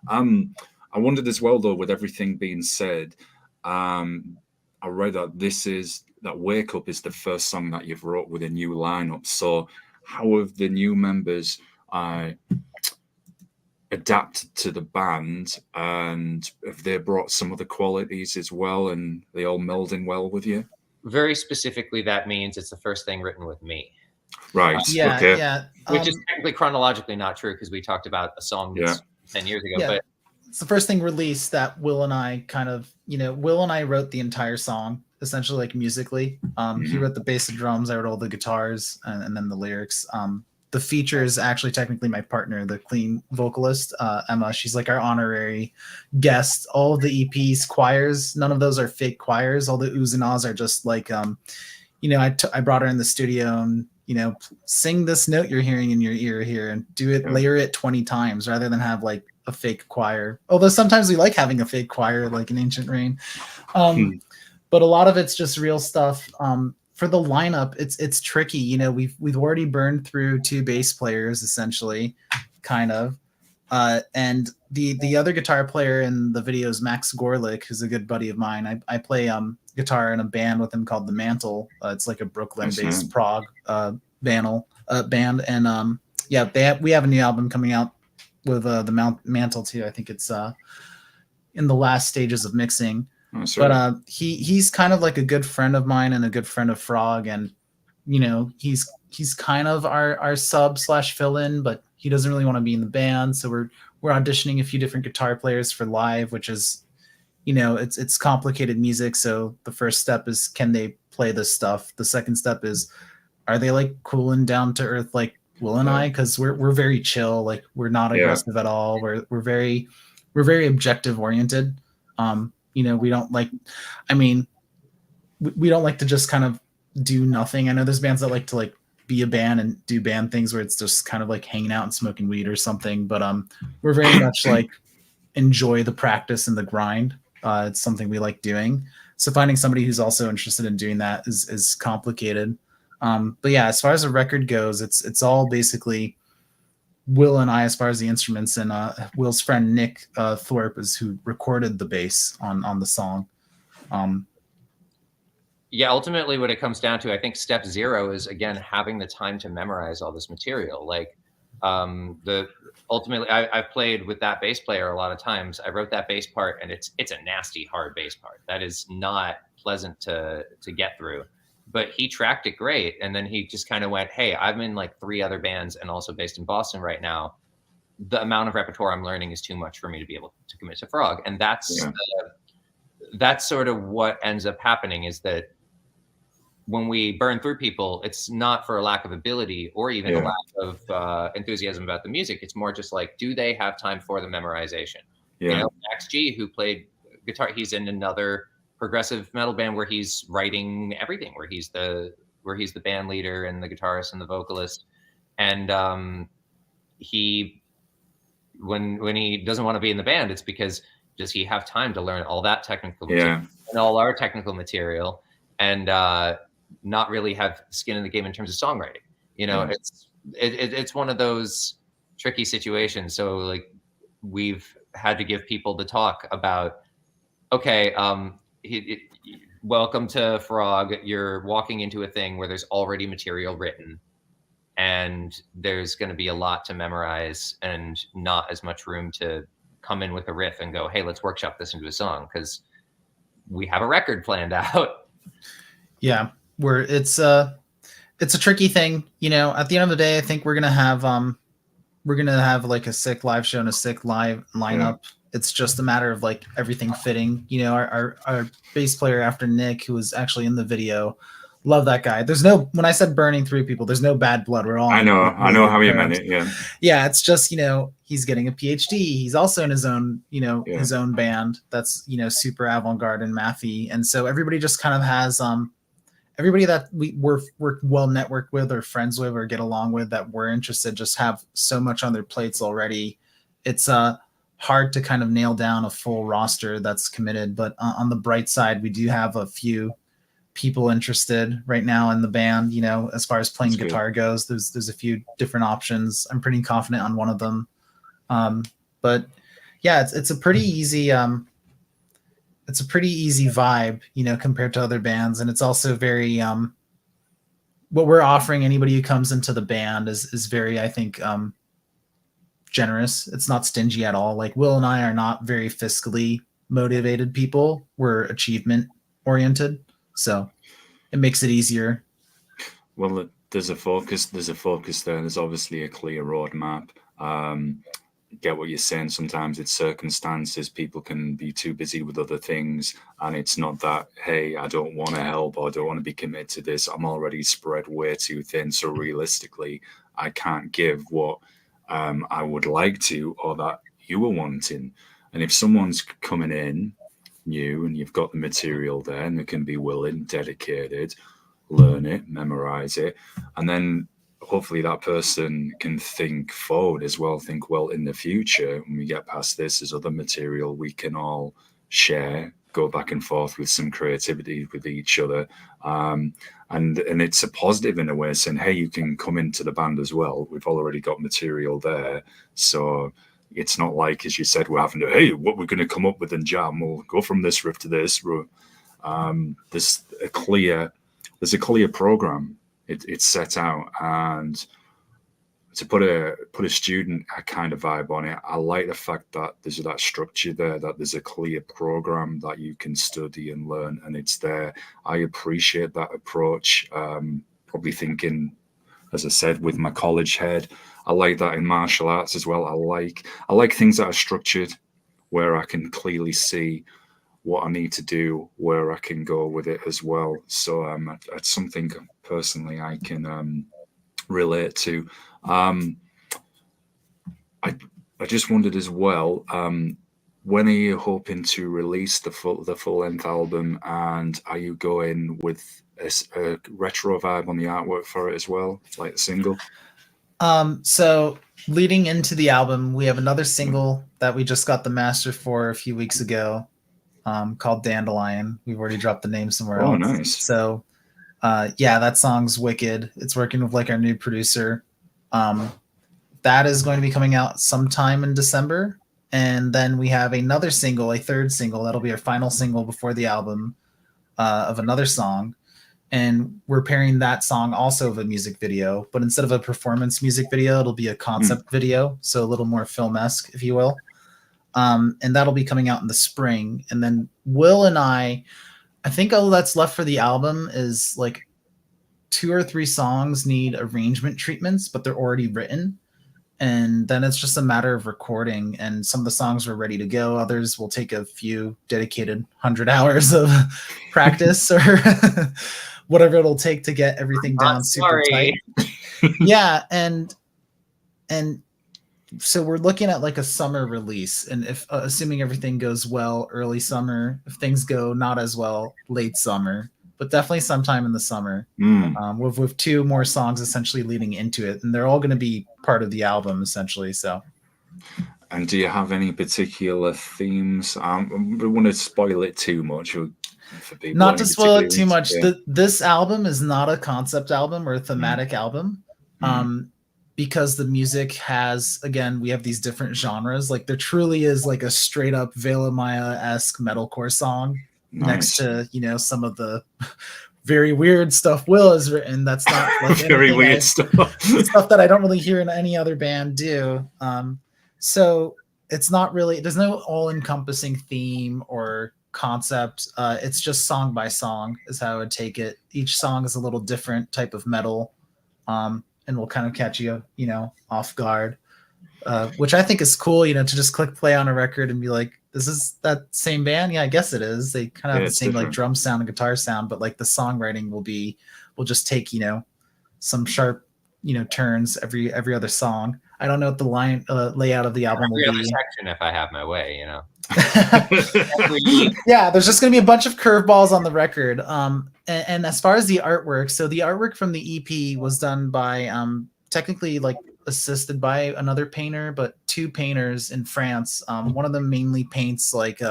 that. I wondered as well, though, with everything being said, I read that Wake Up is the first song that you've wrote with a new lineup. So how have the new members adapted to the band, and have they brought some of the qualities as well, and they all meld in well with you? Very specifically, that means it's the first thing written with me. Right. Yeah. Which is technically chronologically not true, because we talked about a song that's 10 years ago. But it's the first thing released that Will and I Will and I wrote the entire song, essentially, like musically. He wrote the bass and drums, I wrote all the guitars, and then the lyrics. The feature is actually technically my partner, the clean vocalist, Emma. She's like our honorary guest. All of the EP's choirs, none of those are fake choirs. All the oohs and ahs are just like, I brought her in the studio and, sing this note you're hearing in your ear here and do it, layer it 20 times rather than have like a fake choir. Although sometimes we like having a fake choir, like in Ancient Rain. But a lot of it's just real stuff. For the lineup, it's tricky. We've already burned through 2 bass players essentially, kind of, and the other guitar player in the video is Max Gorlick, who's a good buddy of mine. I play guitar in a band with him called The Mantle. It's like a Brooklyn-based prog band, and we have a new album coming out with the Mantle too. I think it's in the last stages of mixing. Oh, but he's kind of like a good friend of mine and a good friend of Frogg, and he's kind of our sub / fill-in, but he doesn't really want to be in the band, so we're auditioning a few different guitar players for live, which is it's complicated music. So the first step is, can they play this stuff? The second step is, are they like cool and down to earth like Will and I, because we're very chill. Like we're not aggressive at all. We're very objective oriented. You know, we don't like. I mean, we don't like to just kind of do nothing. I know there's bands that like to like be a band and do band things where it's just kind of like hanging out and smoking weed or something. But we're very much like enjoy the practice and the grind. It's something we like doing. So finding somebody who's also interested in doing that is complicated. But yeah, as far as the record goes, it's all basically Will and I as far as the instruments, and Will's friend Nick Thorpe is who recorded the bass on the song. Yeah, ultimately what it comes down to, I think step 0 is, again, having the time to memorize all this material. Like ultimately I've played with that bass player a lot of times. I wrote that bass part and it's a nasty, hard bass part. That is not pleasant to get through, but he tracked it great. And then he just kind of went, hey, I'm in like 3 other bands and also based in Boston right now. The amount of repertoire I'm learning is too much for me to be able to commit to Frogg. And that's sort of what ends up happening, is that when we burn through people, it's not for a lack of ability or even a lack of enthusiasm about the music. It's more just like, do they have time for the memorization? You know, Max G, who played guitar, he's in another progressive metal band where he's writing everything, where he's the band leader and the guitarist and the vocalist. And he, when he doesn't want to be in the band, it's because does he have time to learn all that technical material and all our technical material, and not really have skin in the game in terms of songwriting? You know, it's one of those tricky situations. So like, we've had to give people the talk about, okay, welcome to Frogg. You're walking into a thing where there's already material written, and there's going to be a lot to memorize and not as much room to come in with a riff and go, hey, let's workshop this into a song, because we have a record planned out. Yeah, where it's a tricky thing. You know, at the end of the day, I think we're gonna have like a sick live show and a sick live lineup. It's just a matter of like everything fitting. You know, our bass player after Nick, who was actually in the video, love that guy. There's no, when I said burning through people, there's no bad blood. We're all, I know how you meant it. Yeah. It's just, you know, he's getting a PhD. He's also in his own, you know, his own band that's, you know, super avant-garde and mathy. And so everybody just kind of has everybody that we're well networked with or friends with or get along with that we're interested just have so much on their plates already. It's hard to kind of nail down a full roster that's committed. But on the bright side, we do have a few people interested right now in the band. You know, as far as playing guitar goes, there's a few different options. I'm pretty confident on one of them. But yeah, it's a pretty easy vibe, you know, compared to other bands. And it's also very what we're offering anybody who comes into the band is very, I think, generous. It's not stingy at all. Like Will and I are not very fiscally motivated people. We're achievement oriented. So it makes it easier. Well, there's a focus there. There's obviously a clear roadmap. Get what you're saying. Sometimes it's circumstances. People can be too busy with other things, and it's not that, hey, I don't want to help or I don't want to be committed to this. I'm already spread way too thin. So realistically, I can't give what I would like to, or that you were wanting. And if someone's coming in new and you've got the material there and they can be willing, dedicated, learn it, memorize it, and then hopefully that person can think forward as well, think, well, in the future, when we get past this, there's other material we can all share, go back and forth with some creativity with each other. And it's a positive in a way, saying, hey, you can come into the band as well. We've already got material there. So it's not like, as you said, we're having to, hey, what we're going to come up with and jam, we'll go from this riff to this. There's a clear program. It's set out, and to put a student kind of vibe on it, I like the fact that there's that structure there, that there's a clear program that you can study and learn, and it's there. I appreciate that approach. Probably thinking, as I said, with my college head, I like that in martial arts as well. I like things that are structured, where I can clearly see what I need to do, where I can go with it as well. So that's something personally I can relate to. I just wondered as well, when are you hoping to release the full length album, and are you going with a retro vibe on the artwork for it as well, like a single? So leading into the album, we have another single that we just got the master for a few weeks ago, called Dandelion. We've already dropped the name somewhere else. Nice. So yeah, that song's wicked. It's working with like our new producer. That is going to be coming out sometime in December. And then we have another single, a third single, that'll be our final single before the album, of another song. And we're pairing that song also with a music video, but instead of a performance music video, it'll be a concept video, so a little more film-esque, if you will. And that'll be coming out in the spring. And then Will and I think all that's left for the album is like 2 or 3 songs need arrangement treatments, but they're already written. And then it's just a matter of recording, and some of the songs are ready to go. Others will take a few dedicated 100 hours of practice or whatever it'll take to get everything down super tight. Yeah. And so we're looking at like a summer release, and if assuming everything goes well, early summer. If things go not as well, late summer, but definitely sometime in the summer. With 2 more songs essentially leading into it, and they're all going to be part of the album essentially. So, and do you have any particular themes? I don't want to spoil it too much. For people, not to spoil it too much. This album is not a concept album or a thematic album, because the music has, again, we have these different genres. Like there truly is like a straight up Vela Maya-esque metalcore song. Nice. Next to, some of the very weird stuff Will has written. That's not like very weird stuff that I don't really hear in any other band do. So it's not really, there's no all-encompassing theme or concept. It's just song by song is how I would take it. Each song is a little different type of metal, and will kind of catch you, off guard, which I think is cool, to just click play on a record and be like, this is that same band? Yeah, I guess it is. They kind of have the same different, like drum sound and guitar sound, but like the songwriting will just take, some sharp, turns every other song. I don't know what the line layout of the album will be. Section, if I have my way, Yeah, there's just going to be a bunch of curveballs on the record. And as far as the artwork, so the artwork from the EP was done by technically like assisted by another painter, but 2 painters in France. One of them mainly paints like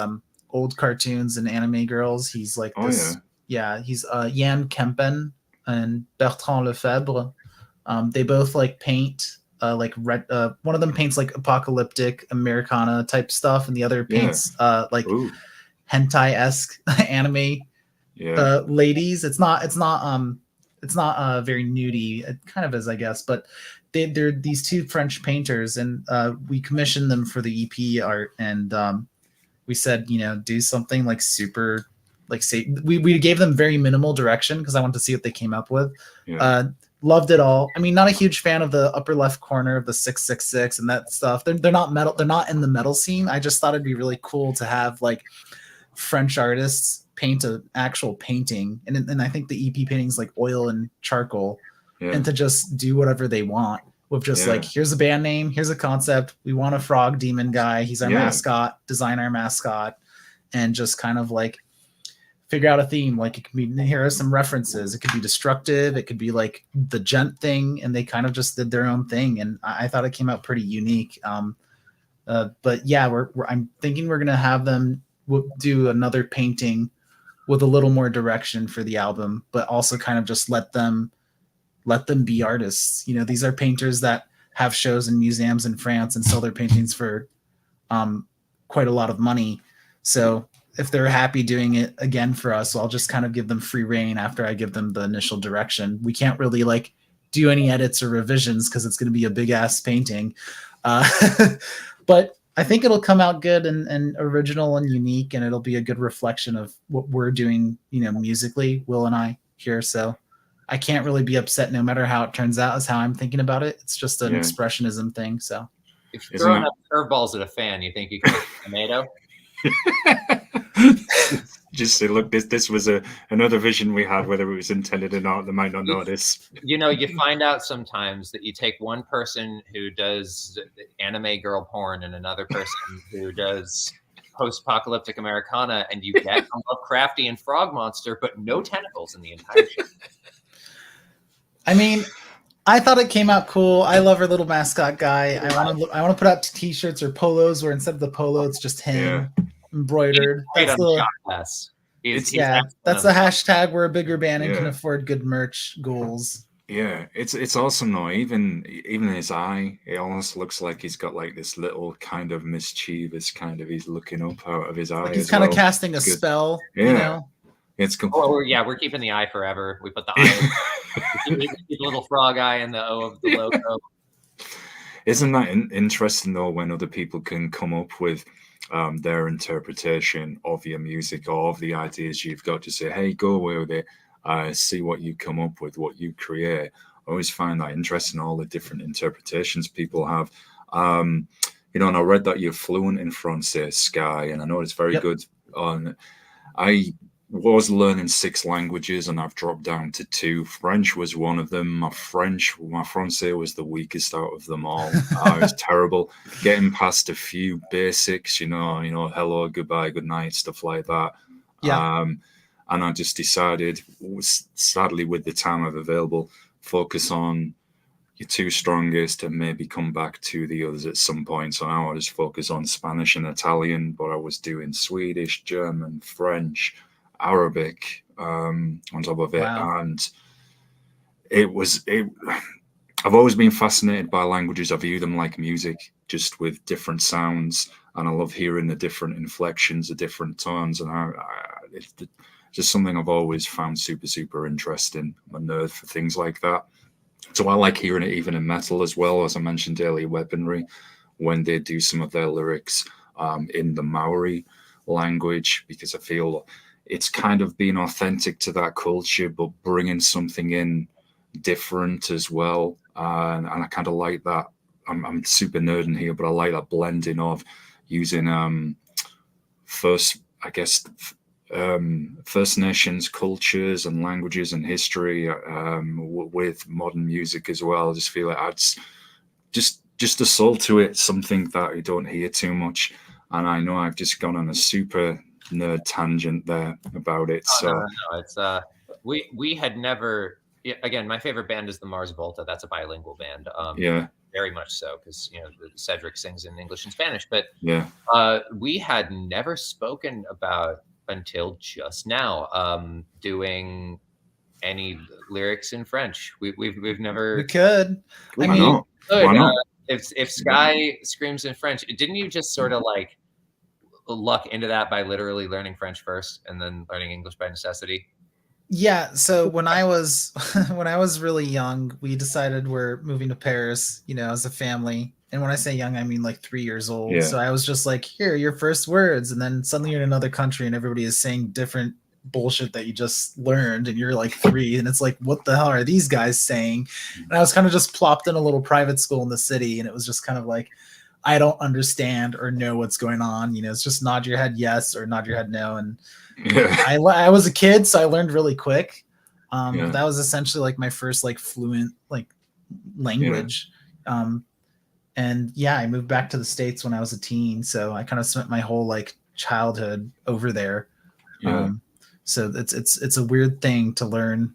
old cartoons and anime girls. He's like this. Yeah, he's Yann Kempen and Bertrand Lefebvre. They both like paint like red. One of them paints like apocalyptic Americana type stuff, and the other paints like hentai-esque anime ladies. It's not very nudie. It kind of is, I guess, but they're these 2 French painters, and we commissioned them for the EP art, and we said, do something like super, like say we gave them very minimal direction because I wanted to see what they came up with. Loved it all. I mean, not a huge fan of the upper left corner of the 666 and that stuff. They're not metal. They're not in the metal scene. I just thought it'd be really cool to have like French artists paint an actual painting, and I think the EP paintings like oil and charcoal. And to just do whatever they want with just like, here's a band name, here's a concept. We want a frog demon guy. He's our mascot, design our mascot, and just kind of like figure out a theme. Like it could be, here are some references. It could be destructive. It could be like the gent thing. And they kind of just did their own thing. And I thought it came out pretty unique. But yeah, I'm thinking we're going to have them do another painting with a little more direction for the album, but also kind of just let them be artists. These are painters that have shows in museums in France and sell their paintings for quite a lot of money. So if they're happy doing it again for us, I'll just kind of give them free reign after I give them the initial direction. We can't really like do any edits or revisions because it's going to be a big ass painting. But I think it'll come out good and original and unique, and it'll be a good reflection of what we're doing, musically, Will and I here. So I can't really be upset no matter how it turns out is how I'm thinking about it. It's just an expressionism thing. So if you're throwing up curveballs at a fan, you think you can make a tomato? Just say, look, this was another vision we had, whether it was intended or not. They might not notice. You know, you find out sometimes that you take one person who does anime girl porn and another person who does post-apocalyptic Americana, and you get a Lovecraftian frog monster, but no tentacles in the entire show. I mean, I thought it came out cool. I love our little mascot guy. I want to put out T-shirts or polos where instead of the polo, it's just him embroidered. That's that's the hashtag. We're a bigger band and can afford good merch goals. Yeah, it's awesome though. Even his eye, it almost looks like he's got like this little kind of mischievous kind of. He's looking up out of his eye. Like he's kind of casting a spell. Yeah, you know? It's cool. Oh yeah, we're keeping the eye forever. We put the eye, we keep the little frog eye and the O of the logo. Isn't that interesting though? When other people can come up with their interpretation of your music or of the ideas you've got, to say, hey, go away with it. See what you come up with, what you create. I always find that interesting, all the different interpretations people have. You know, and I read that you're fluent in Francais, Sky, and I know it's very good. I was learning 6 languages and I've dropped down to 2. French was one of them. My Francais was the weakest out of them all. It was terrible. Getting past a few basics, you know, hello, goodbye, good night, stuff like that. Yeah. And I just decided, sadly, with the time I've available, focus on your 2 strongest and maybe come back to the others at some point. So now I just focus on Spanish and Italian, but I was doing Swedish, German, French, Arabic on top of it. Wow. And I've always been fascinated by languages. I view them like music, just with different sounds. And I love hearing the different inflections, the different tones. And it's just something I've always found super, super interesting. I'm a nerd for things like that. So I like hearing it even in metal as well. As I mentioned earlier, Weaponry, when they do some of their lyrics in the Maori language, because I feel it's kind of being authentic to that culture, but bringing something in different as well. And I kind of like that. I'm super nerding here, but I like that blending of using First Nations cultures and languages and history with modern music as well. I just feel it adds just a soul to it, something that you don't hear too much. And I know I've just gone on a super nerd tangent there about it. No, it's we had never. Again, my favorite band is the Mars Volta. That's a bilingual band. Very much so, because Cedric sings in English and Spanish. But we had never spoken about until just now doing any lyrics in French. We've never. We could. I mean, why not? If Sky screams in French, didn't you just sort of like luck into that by literally learning French first and then learning English by necessity? Yeah. So when I was really young, we decided we're moving to Paris, as a family. And when I say young, I mean like 3 years old. Yeah. So I was just like, here, your first words. And then suddenly you're in another country and everybody is saying different bullshit that you just learned. And you're like 3. And it's like, what the hell are these guys saying? And I was kind of just plopped in a little private school in the city. And it was just kind of like, I don't understand or know what's going on. It's just nod your head yes or nod your head no. And I was a kid, so I learned really quick. That was essentially like my first like fluent like language. And I moved back to the States when I was a teen, so I kind of spent my whole like childhood over there. So it's a weird thing to learn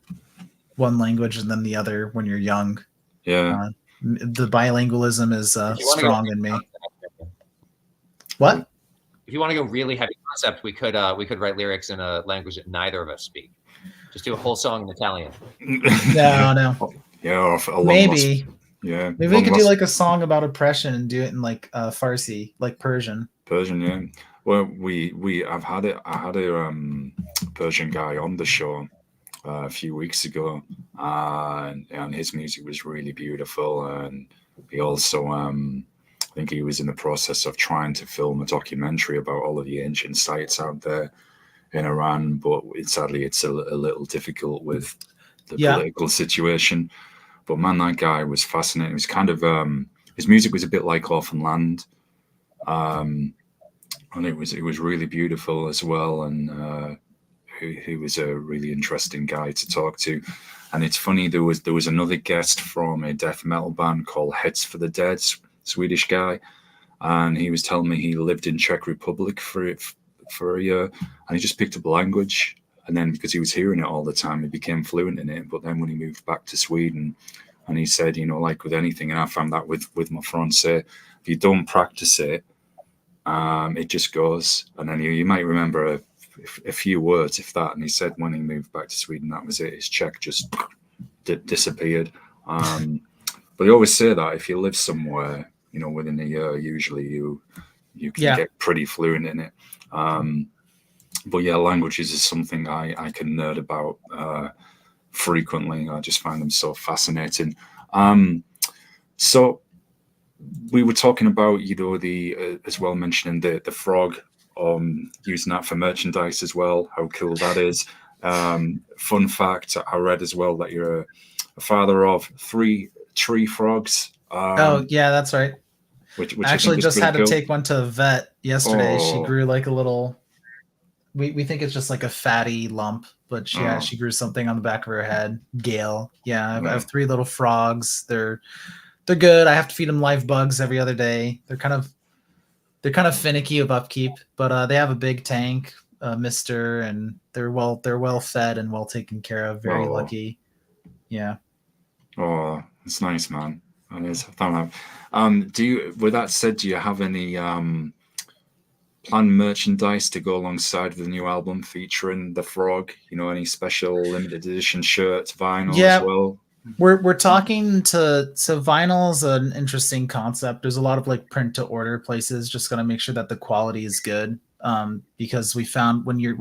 one language and then the other when you're young. The bilingualism is strong in me. What? If you want to go really heavy concept, we could write lyrics in a language that neither of us speak. Just do a whole song in Italian. No. Maybe. Maybe we could do like a song about oppression and do it in like Farsi, like Persian. Well, I had a Persian guy on the show a few weeks ago, and his music was really beautiful. And he also, I think he was in the process of trying to film a documentary about all of the ancient sites out there in Iran, but sadly it's a little difficult with the political situation. But man, that guy was fascinating. It was kind of his music was a bit like Orphan Land, and it was really beautiful as well. And who was a really interesting guy to talk to. And it's funny, there was another guest from a death metal band called Heads for the Dead, Swedish guy, and he was telling me he lived in Czech Republic for a year, and he just picked up the language. And then because he was hearing it all the time, he became fluent in it. But then when he moved back to Sweden, and he said, you know, like with anything, and I found that with my Francais, if you don't practice it, it just goes. And then you might remember a few words, if that. And he said when he moved back to Sweden, that was it. His Czech just disappeared. But they always say that if you live somewhere, you know, within a year, usually you can get pretty fluent in it. But yeah, languages is something I can nerd about frequently. I just find them so fascinating. So we were talking about, you know, the as well mentioning the Frogg, using that for merchandise as well. How cool that is. Fun fact, I read as well that you're a father of 3 tree frogs. Oh yeah, that's right. Which I actually just had to take one to the vet yesterday. She Oh. grew like a little. We think it's just like a fatty lump, but she grew something on the back of her head. Gale. Yeah, I have 3 little frogs. They're good. I have to feed them live bugs every other day. They're kind of finicky of upkeep, but they have a big tank, mister, and they're well fed and well taken care of. Very lucky. Yeah. Oh, it's nice, man. That is. With that said, do you have any planned merchandise to go alongside the new album featuring the Frogg? You know, any special limited edition shirts, vinyl as well? We're talking to, so vinyl is an interesting concept. There's a lot of like print to order places. Just got to make sure that the quality is good. Because we found when you're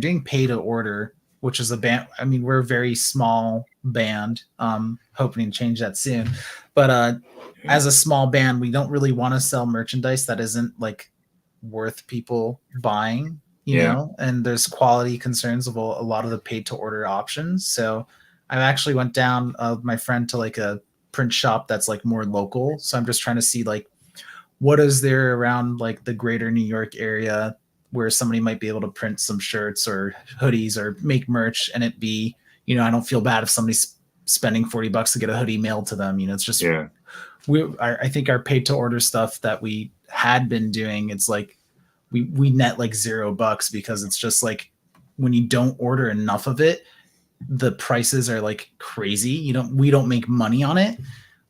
doing pay to order, which is a band. I mean, we're a very small band. Hoping to change that soon. But as a small band, we don't really want to sell merchandise that isn't like worth people buying, you know, and there's quality concerns of a lot of the paid to order options. So I actually went down with my friend to like a print shop that's like more local. So I'm just trying to see like what is there around like the greater New York area where somebody might be able to print some shirts or hoodies or make merch, and it be, you know, I don't feel bad if somebody's spending $40 to get a hoodie mailed to them. You know, it's just I think our paid to order stuff that we had been doing, it's like we net like $0 because it's just like when you don't order enough of it, the prices are like crazy. We don't make money on it.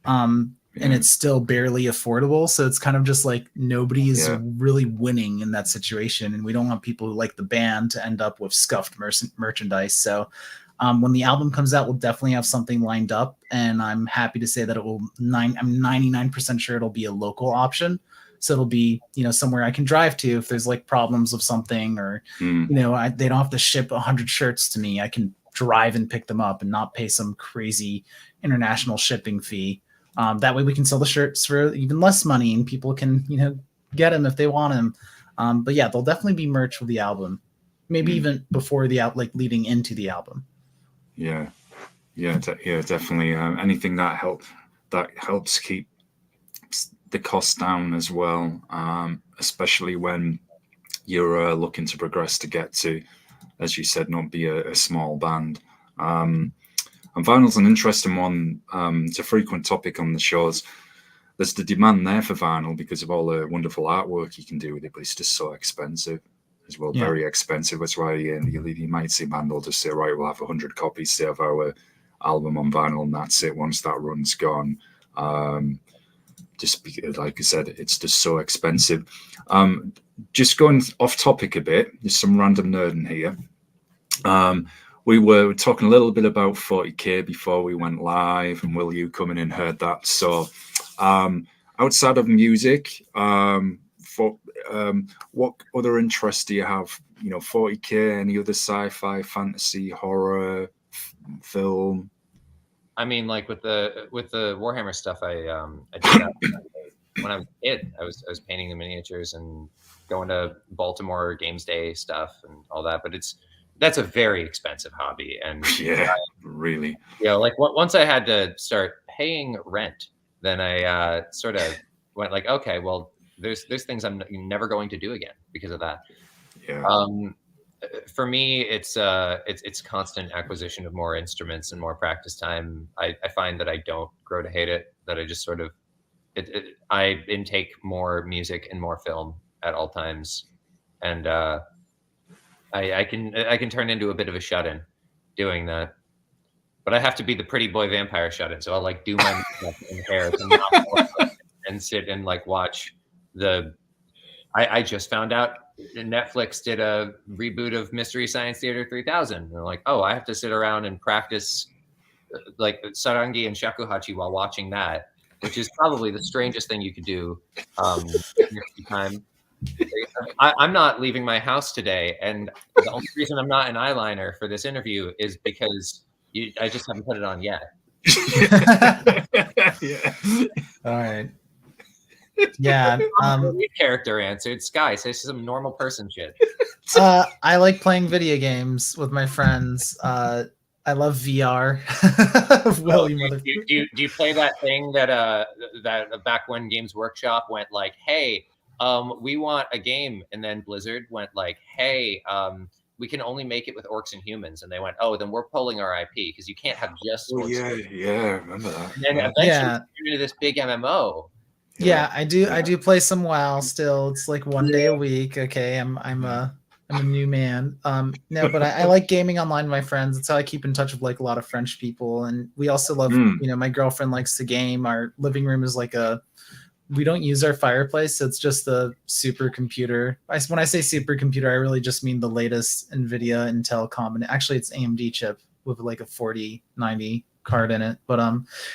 And it's still barely affordable. So it's kind of just like nobody's really winning in that situation. And we don't want people who like the band to end up with scuffed merchandise. So when the album comes out, we'll definitely have something lined up. And I'm happy to say that I'm 99% sure it'll be a local option. So it'll be, you know, somewhere I can drive to if there's like problems with something, or, you know, they don't have to ship 100 shirts to me. I can drive and pick them up and not pay some crazy international shipping fee. That way we can sell the shirts for even less money and people can, you know, get them if they want them. But yeah, there'll definitely be merch with the album, maybe even before like leading into the album. Yeah, definitely. Anything that helps keep the cost down as well, especially when you're looking to progress to get to, as you said, not be a small band. And vinyl's an interesting one. It's a frequent topic on the shows. There's the demand there for vinyl because of all the wonderful artwork you can do with it, but it's just so expensive as well, very expensive. That's why you might see a band will just say, right, we'll have 100 copies of our album on vinyl, and that's it. Once that run's gone, just because, like I said, it's just so expensive. Just going off topic a bit, there's some random nerding here. We were talking a little bit about 40K before we went live, and Will, you come in and heard that. So outside of music, what other interests do you have? You know, 40K, any other sci-fi, fantasy, horror, film? I mean, like with the Warhammer stuff, I did that when I was a kid. I was painting the miniatures and going to Baltimore Games Day stuff and all that. But that's a very expensive hobby, and really, you know, like once I had to start paying rent, then I sort of went like, okay, well, there's things I'm never going to do again because of that. For me, it's constant acquisition of more instruments and more practice time. I find that I don't grow to hate it. That I just sort of I intake more music and more film at all times, and I can turn into a bit of a shut-in doing that. But I have to be the pretty boy vampire shut-in, so I'll like do my makeup and hair to not and sit and like watch the. I just found out Netflix did a reboot of Mystery Science Theater 3000. And they're like, oh, I have to sit around and practice like sarangi and shakuhachi while watching that, which is probably the strangest thing you could do in your free time. I'm not leaving my house today, and the only reason I'm not in eyeliner for this interview is because I just haven't put it on yet. Yeah. All right. Yeah. Lead character answered. Sky, say some normal person shit. I like playing video games with my friends. I love VR. Do you play that thing that back when Games Workshop went like, hey, we want a game, and then Blizzard went like, hey, we can only make it with orcs and humans, and they went, oh, then we're pulling our IP because you can't have just orcs. Yeah, I remember that. And then eventually into this big MMO. Yeah, I do play some WoW still. It's like one day a week. Okay, I'm a new man. No, but I like gaming online with my friends. It's how I keep in touch with like a lot of French people, and we also love. My girlfriend likes to game. Our living room is like we don't use our fireplace, so it's just a supercomputer. When I say supercomputer, I really just mean the latest NVIDIA Intel combination. Actually, it's AMD chip with like a 4090 card in it, but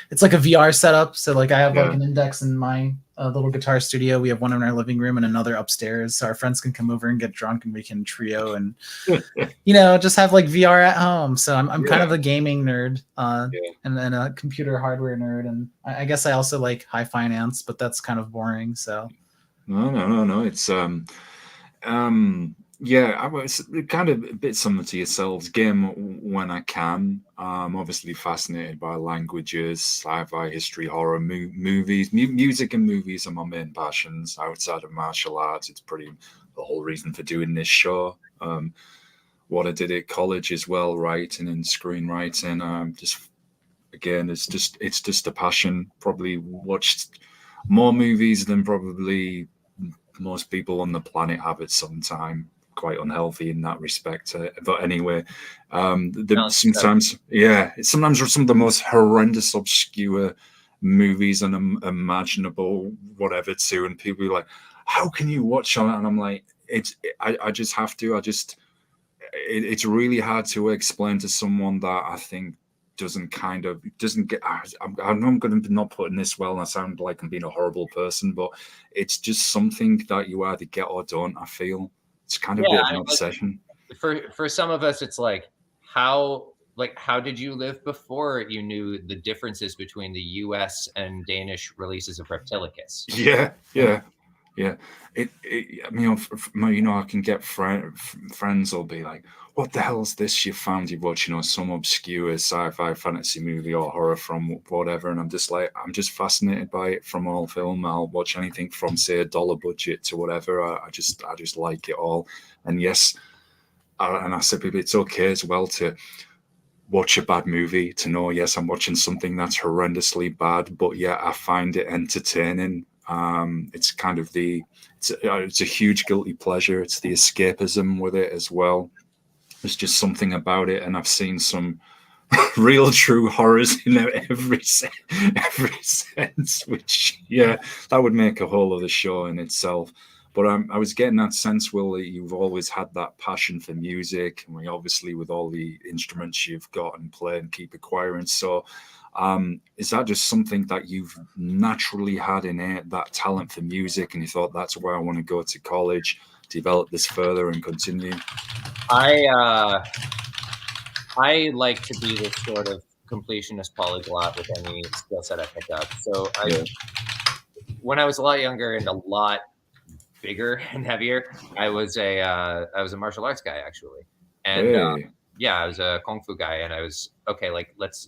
it's like a VR setup. So like I have like an index in my little guitar studio. We have one in our living room and another upstairs, so our friends can come over and get drunk and we can trio and just have like VR at home. So I'm kind of a gaming nerd and then a computer hardware nerd, and I guess I also like high finance, but that's kind of boring. So no, it's yeah, I was kind of a bit similar to yourselves. Game when I can. I'm obviously fascinated by languages, sci-fi, history, horror, movies. Music and movies are my main passions. Outside of martial arts, it's pretty the whole reason for doing this show. What I did at college as well, writing and screenwriting. Just again, it's just a passion. Probably watched more movies than probably most people on the planet have at some time. Quite unhealthy in that respect, but anyway, sometimes with some of the most horrendous, obscure movies and imaginable whatever too, and people are like, "How can you watch on it?" And I'm like, I just have to. It's really hard to explain to someone that I think doesn't get. I'm going to not putting this well, and I sound like I'm being a horrible person, but it's just something that you either get or don't. I feel. It's kind of a bit of an obsession. For some of us, it's like how did you live before you knew the differences between the U.S. and Danish releases of Reptilicus? Yeah. I can get friends will be like, "What the hell is this you found? You watch, some obscure sci-fi fantasy movie or horror from whatever," and I'm just fascinated by it from all film. I'll watch anything from say $1 budget to whatever. I just like it all, and yes, and I said it's okay as well to watch a bad movie to know yes I'm watching something that's horrendously bad, but yeah I find it entertaining. It's kind of it's a huge guilty pleasure. It's the escapism with it as well. There's just something about it, and I've seen some real true horrors in every sense, which that would make a whole other show in itself. But I was getting that sense, Will, that you've always had that passion for music, and obviously with all the instruments you've got and play and keep acquiring. So is that just something that you've naturally had innate, that talent for music, and you thought that's where I want to go to college, develop this further and continue? I like to be this sort of completionist polyglot with any skill set I pick up. So when I was a lot younger and a lot bigger and heavier, I was a martial arts guy actually, and I was a kung fu guy, and I was okay. Like let's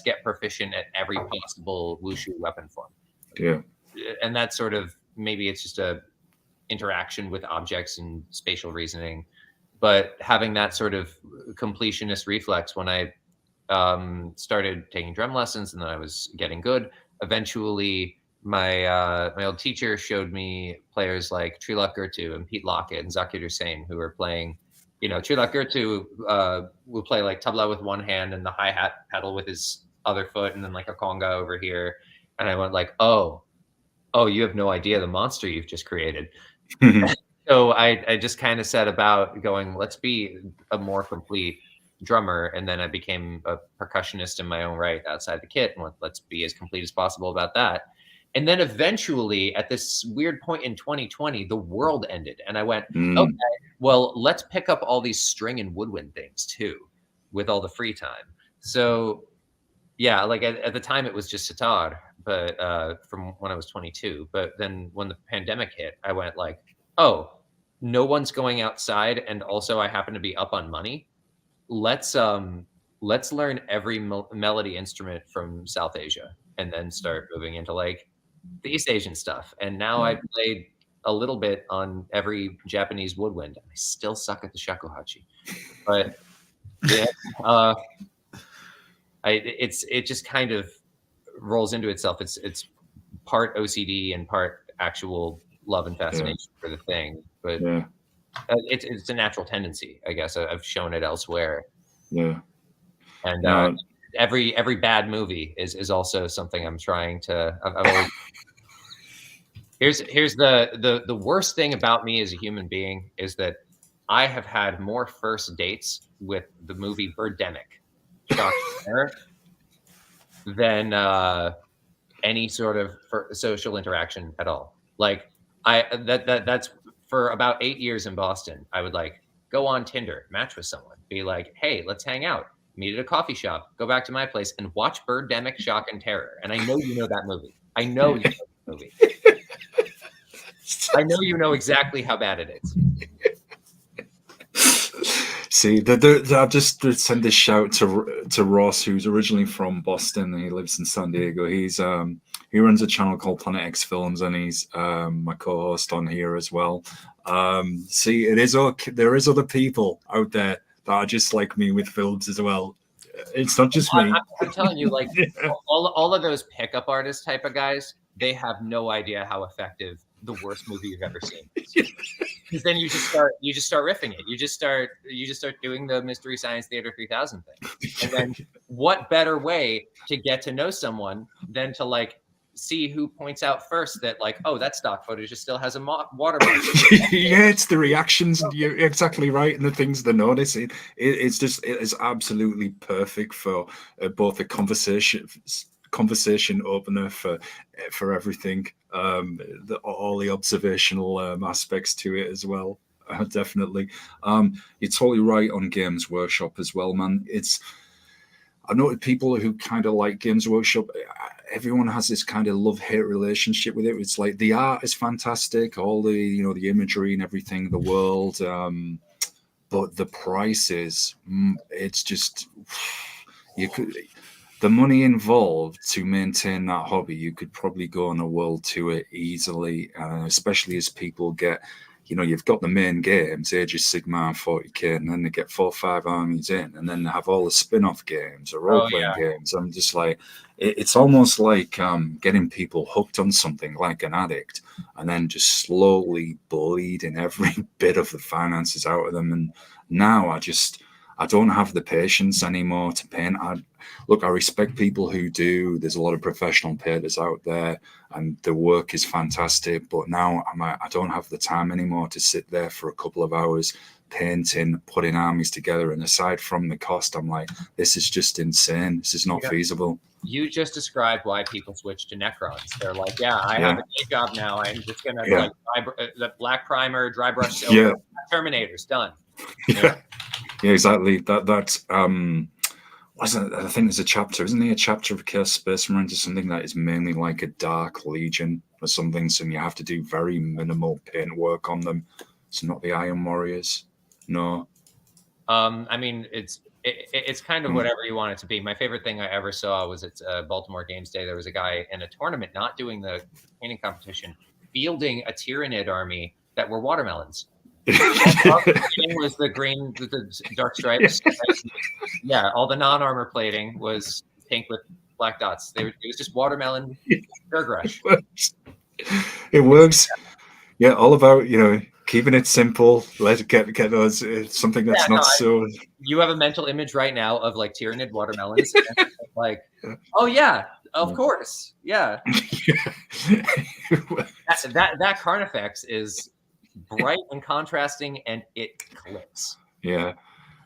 get proficient at every possible wushu weapon form. Yeah, and that's sort of maybe it's just a interaction with objects and spatial reasoning. but having that sort of completionist reflex when I started taking drum lessons, and then I was getting good. Eventually, my old teacher showed me players like Trilok Gurtu and Pete Lockett and Zakir Hussain, who were playing. Trilok Gurtu would play like tabla with one hand and the hi-hat pedal with his other foot, and then like a conga over here. And I went like, oh, you have no idea the monster you've just created. So I just kind of set about going, let's be a more complete drummer, and then I became a percussionist in my own right outside the kit, and let's be as complete as possible about that. And then eventually, at this weird point in 2020, the world ended, and I went, okay, well, let's pick up all these string and woodwind things too, with all the free time. So yeah, like at the time it was just sitar, but from when I was 22. But then when the pandemic hit, I went like, oh, no one's going outside, and also I happen to be up on money. Let's learn every melody instrument from South Asia, and then start moving into like the East Asian stuff. And now I played a little bit on every Japanese woodwind. I still suck at the shakuhachi, but yeah, it just kind of rolls into itself. It's part OCD and part actual love and fascination for the thing, but it's a natural tendency, I guess. I've shown it elsewhere. Yeah. And every bad movie is also something I'm trying to. I've always, here's the worst thing about me as a human being is that I have had more first dates with the movie Birdemic, Shock and Terror, than any sort of social interaction at all. Like that's for about 8 years in Boston. I would like go on Tinder, match with someone, be like, hey, let's hang out, meet at a coffee shop, go back to my place and watch Birdemic, Shock and Terror. And I know you know that movie. I know you know that movie. I know you know exactly how bad it is. See, I just send a shout to Ross, who's originally from Boston and he lives in San Diego. He runs a channel called Planet X Films, and he's my co-host on here as well. See, it is okay. There is other people out there that are just like me with films as well. It's not just me. I'm telling you, like all of those pickup artist type of guys, they have no idea how effective the worst movie you've ever seen. Because then you just start riffing it. You just start doing the Mystery Science Theater 3000 thing. And then what better way to get to know someone than to like see who points out first that like, oh, that stock footage just still has a watermark. Yeah, it's the reactions. You're exactly right, and the things they notice. It is absolutely perfect for both the conversation opener for everything, all the observational aspects to it as well. Definitely. You're totally right on Games Workshop as well, man. I've noted people who kind of like Games Workshop, everyone has this kind of love-hate relationship with it. It's like the art is fantastic, all the the imagery and everything, the world, but the prices, it's just the money involved to maintain that hobby. You could probably go on a world tour easily, especially as people get, you've got the main games, Age of Sigmar, 40k, and then they get 4 or 5 armies in, and then they have all the spin-off games or role-playing games. I'm just like, it's almost like getting people hooked on something like an addict, and then just slowly bleeding every bit of the finances out of them. And now I don't have the patience anymore to paint. I respect people who do. There's a lot of professional painters out there, and the work is fantastic. But now I don't have the time anymore to sit there for a couple of hours painting, putting armies together. And aside from the cost, I'm like, this is just insane. This is not feasible. You just described why people switch to Necrons. They're like, I have a day job now. I'm just gonna like the black primer, dry brush silver, Terminators done. Yeah, exactly. That's wasn't it? I think there's a chapter, isn't there? A chapter of Chaos Space Marines or something that is mainly like a Dark Legion or something. So you have to do very minimal paint work on them. It's not the Iron Warriors. No. I mean, it's kind of whatever you want it to be. My favorite thing I ever saw was at Baltimore Games Day. There was a guy in a tournament, not doing the painting competition, fielding a Tyranid army that were watermelons. Plating was the green, the dark stripes. Yeah, all the non-armor plating was pink with black dots. It was just watermelon Berg Rush. It works. Yeah, all about keeping it simple. Let's get those something that's not so. You have a mental image right now of like Tyranid watermelons, and like, oh yeah, of course, yeah. that Carnifex is bright and contrasting, and it clicks. Yeah,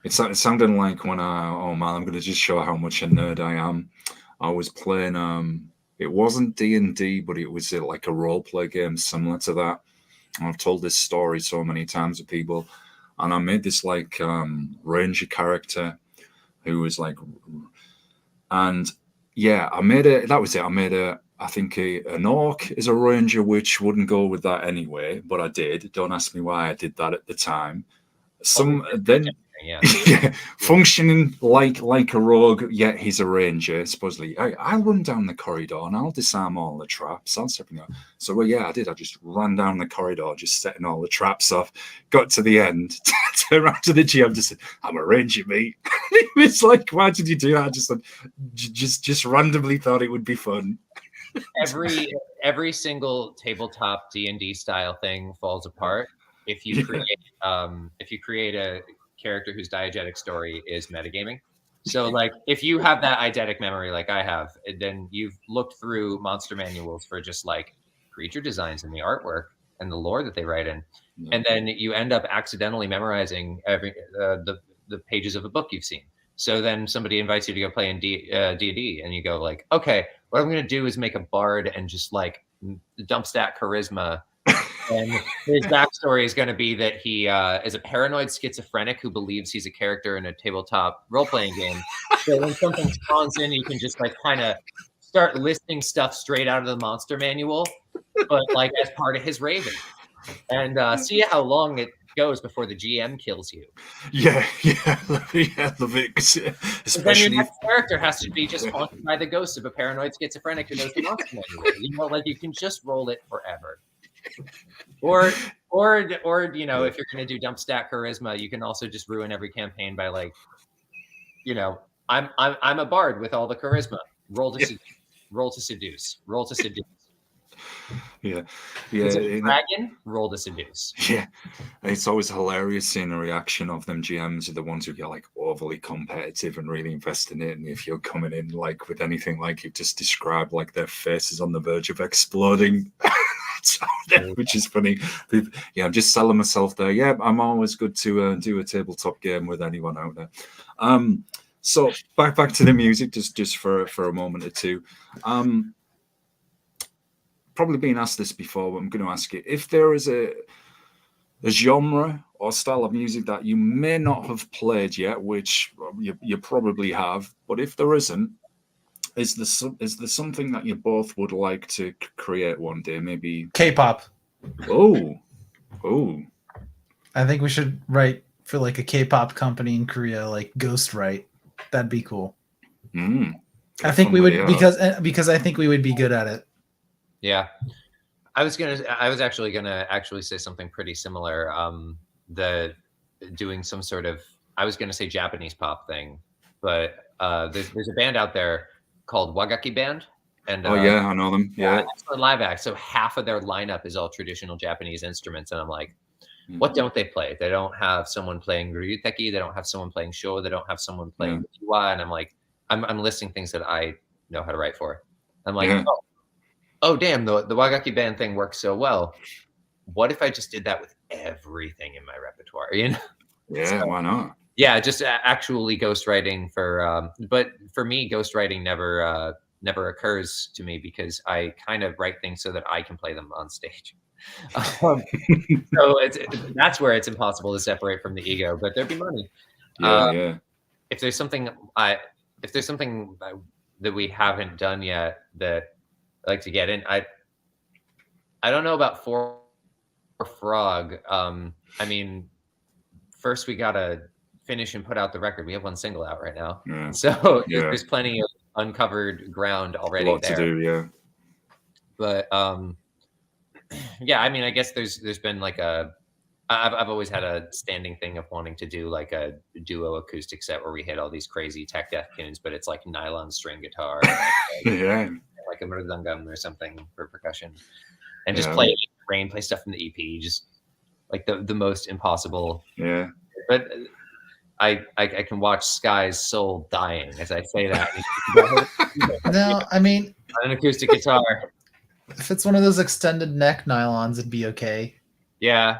it sounded like when oh man, I'm gonna just show how much a nerd I am. I was playing it wasn't D&D, but it was like a role play game similar to that. I've told this story so many times to people, and I made this like ranger character who was like, and yeah, I made it. That was it. I made I think an orc is a ranger, which wouldn't go with that anyway, but I did. Don't ask me why I did that at the time. Functioning like a rogue, yet he's a ranger. Supposedly, I'll run down the corridor and I'll disarm all the traps. I'll set me up. So well, yeah, I did. I just ran down the corridor, just setting all the traps off. Got to the end, turned around to the GM, just said, "I'm a ranger, mate." He was like, "Why did you do that?" I just randomly thought it would be fun. Every single tabletop D&D style thing falls apart if you create a character whose diegetic story is metagaming. So like if you have that eidetic memory like I have, then you've looked through monster manuals for just like creature designs and the artwork and the lore that they write in, and then you end up accidentally memorizing every the pages of a book you've seen. So then somebody invites you to go play in D&D, and you go like, okay, what I'm going to do is make a bard and just like dump stat charisma. And his backstory is going to be that he is a paranoid schizophrenic who believes he's a character in a tabletop role-playing game. So when something spawns in, you can just like kind of start listing stuff straight out of the monster manual, but like as part of his raven. And see how long it goes before the GM kills you. Yeah, love it. Especially then your next character has to be just haunted by the ghost of a paranoid schizophrenic who knows the monster manual. Like you can just roll it forever. Or if you're going to do dump stat charisma, you can also just ruin every campaign by like, I'm a bard with all the charisma. Roll to seduce. Yeah. It's a dragon. Roll to seduce. Yeah, it's always hilarious seeing the reaction of them GMs are the ones who get like overly competitive and really invest in it. And if you're coming in like with anything like you've just described, like their faces on the verge of exploding. Which is funny. Yeah, I'm just selling myself there. Yeah, I'm always good to do a tabletop game with anyone out there. So back to the music, just for a moment or two. Probably been asked this before, but I'm going to ask it. If there is a genre or style of music that you may not have played yet, which you probably have, but if there isn't, is there something that you both would like to create one day? Maybe K-pop. Oh. I think we should write for like a K-pop company in Korea, like Ghostwrite. That'd be cool. I think we would because I think we would be good at it. Yeah, I was actually gonna say something pretty similar. Doing some sort of, I was gonna say Japanese pop thing, but there's a band out there called Wagaki Band, and I know them. Yeah, it's a live act. So half of their lineup is all traditional Japanese instruments, and I'm like, what don't they play? They don't have someone playing ryuteki. They don't have someone playing sho. They don't have someone playing iwa. And I'm like, I'm listing things that I know how to write for. I'm like, oh damn, the Wagaki Band thing works so well. What if I just did that with everything in my repertoire? Yeah, why not? Yeah, just actually ghostwriting but for me, ghostwriting never occurs to me because I kind of write things so that I can play them on stage. So that's where it's impossible to separate from the ego, but there'd be money. If there's something that we haven't done yet that I like to get in, I don't know about Frogg. I mean, first we gotta finish and put out the record. We have one single out right now, so there's plenty of uncovered ground already. A lot to do, But I mean, I guess there's been like a I've always had a standing thing of wanting to do like a duo acoustic set where we hit all these crazy tech death tunes, but it's like nylon string guitar, Yeah. like a mridangam or something for percussion, and just Yeah. play stuff from the EP, just like the most impossible. Yeah. But I can watch Sky's soul dying as I say that. No, I mean, On an acoustic guitar. if it's one of those extended neck nylons, it'd be okay. Yeah.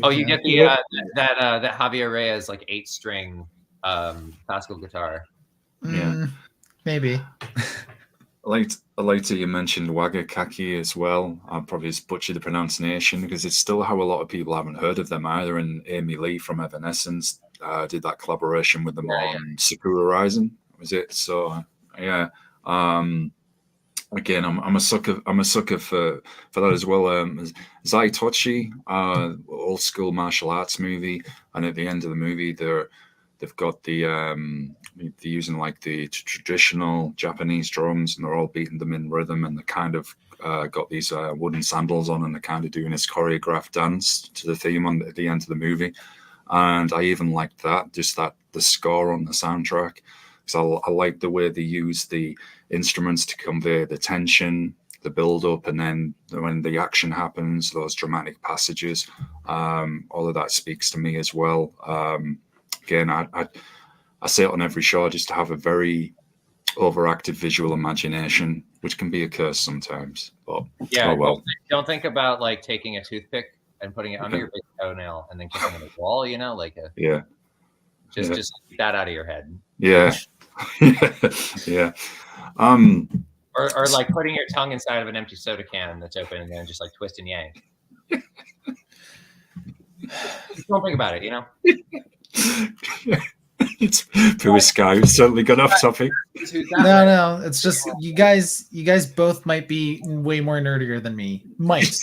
Oh, you get the Yeah. that Javier Reyes like 8-string classical guitar. Yeah. Maybe. Later you mentioned Wagakaki as well. I'll probably just butcher the pronunciation because it's still how a lot of people haven't heard of them either. And Amy Lee from Evanescence did that collaboration with them on Sakura Rising, was it? So yeah. Again, I'm a sucker. I'm a sucker for that as well. Zaitochi, old school martial arts movie, and at the end of the movie, they've got they're using like the traditional Japanese drums, and they're all beating them in rhythm, and they kind of got these wooden sandals on, and they're kind of doing this choreographed dance to the theme at the end of the movie. And I even liked that, just the score on the soundtrack. So I like the way they use the instruments to convey the tension, the build-up, and then when the action happens, those dramatic passages, all of that speaks to me as well. Again, I say it on every show, just to have a very overactive visual imagination, which can be a curse sometimes. But yeah, oh well. Don't think about like taking a toothpick and putting it under your big toenail and then kicking it on the wall. You know, like just keep that out of your head. Yeah. Yeah. Or like putting your tongue inside of an empty soda can that's open and then just like twist and yank. Don't think about it, you know? It's Pua Sky. We've certainly got off topic. No, it's just you guys both might be way more nerdier than me. Might.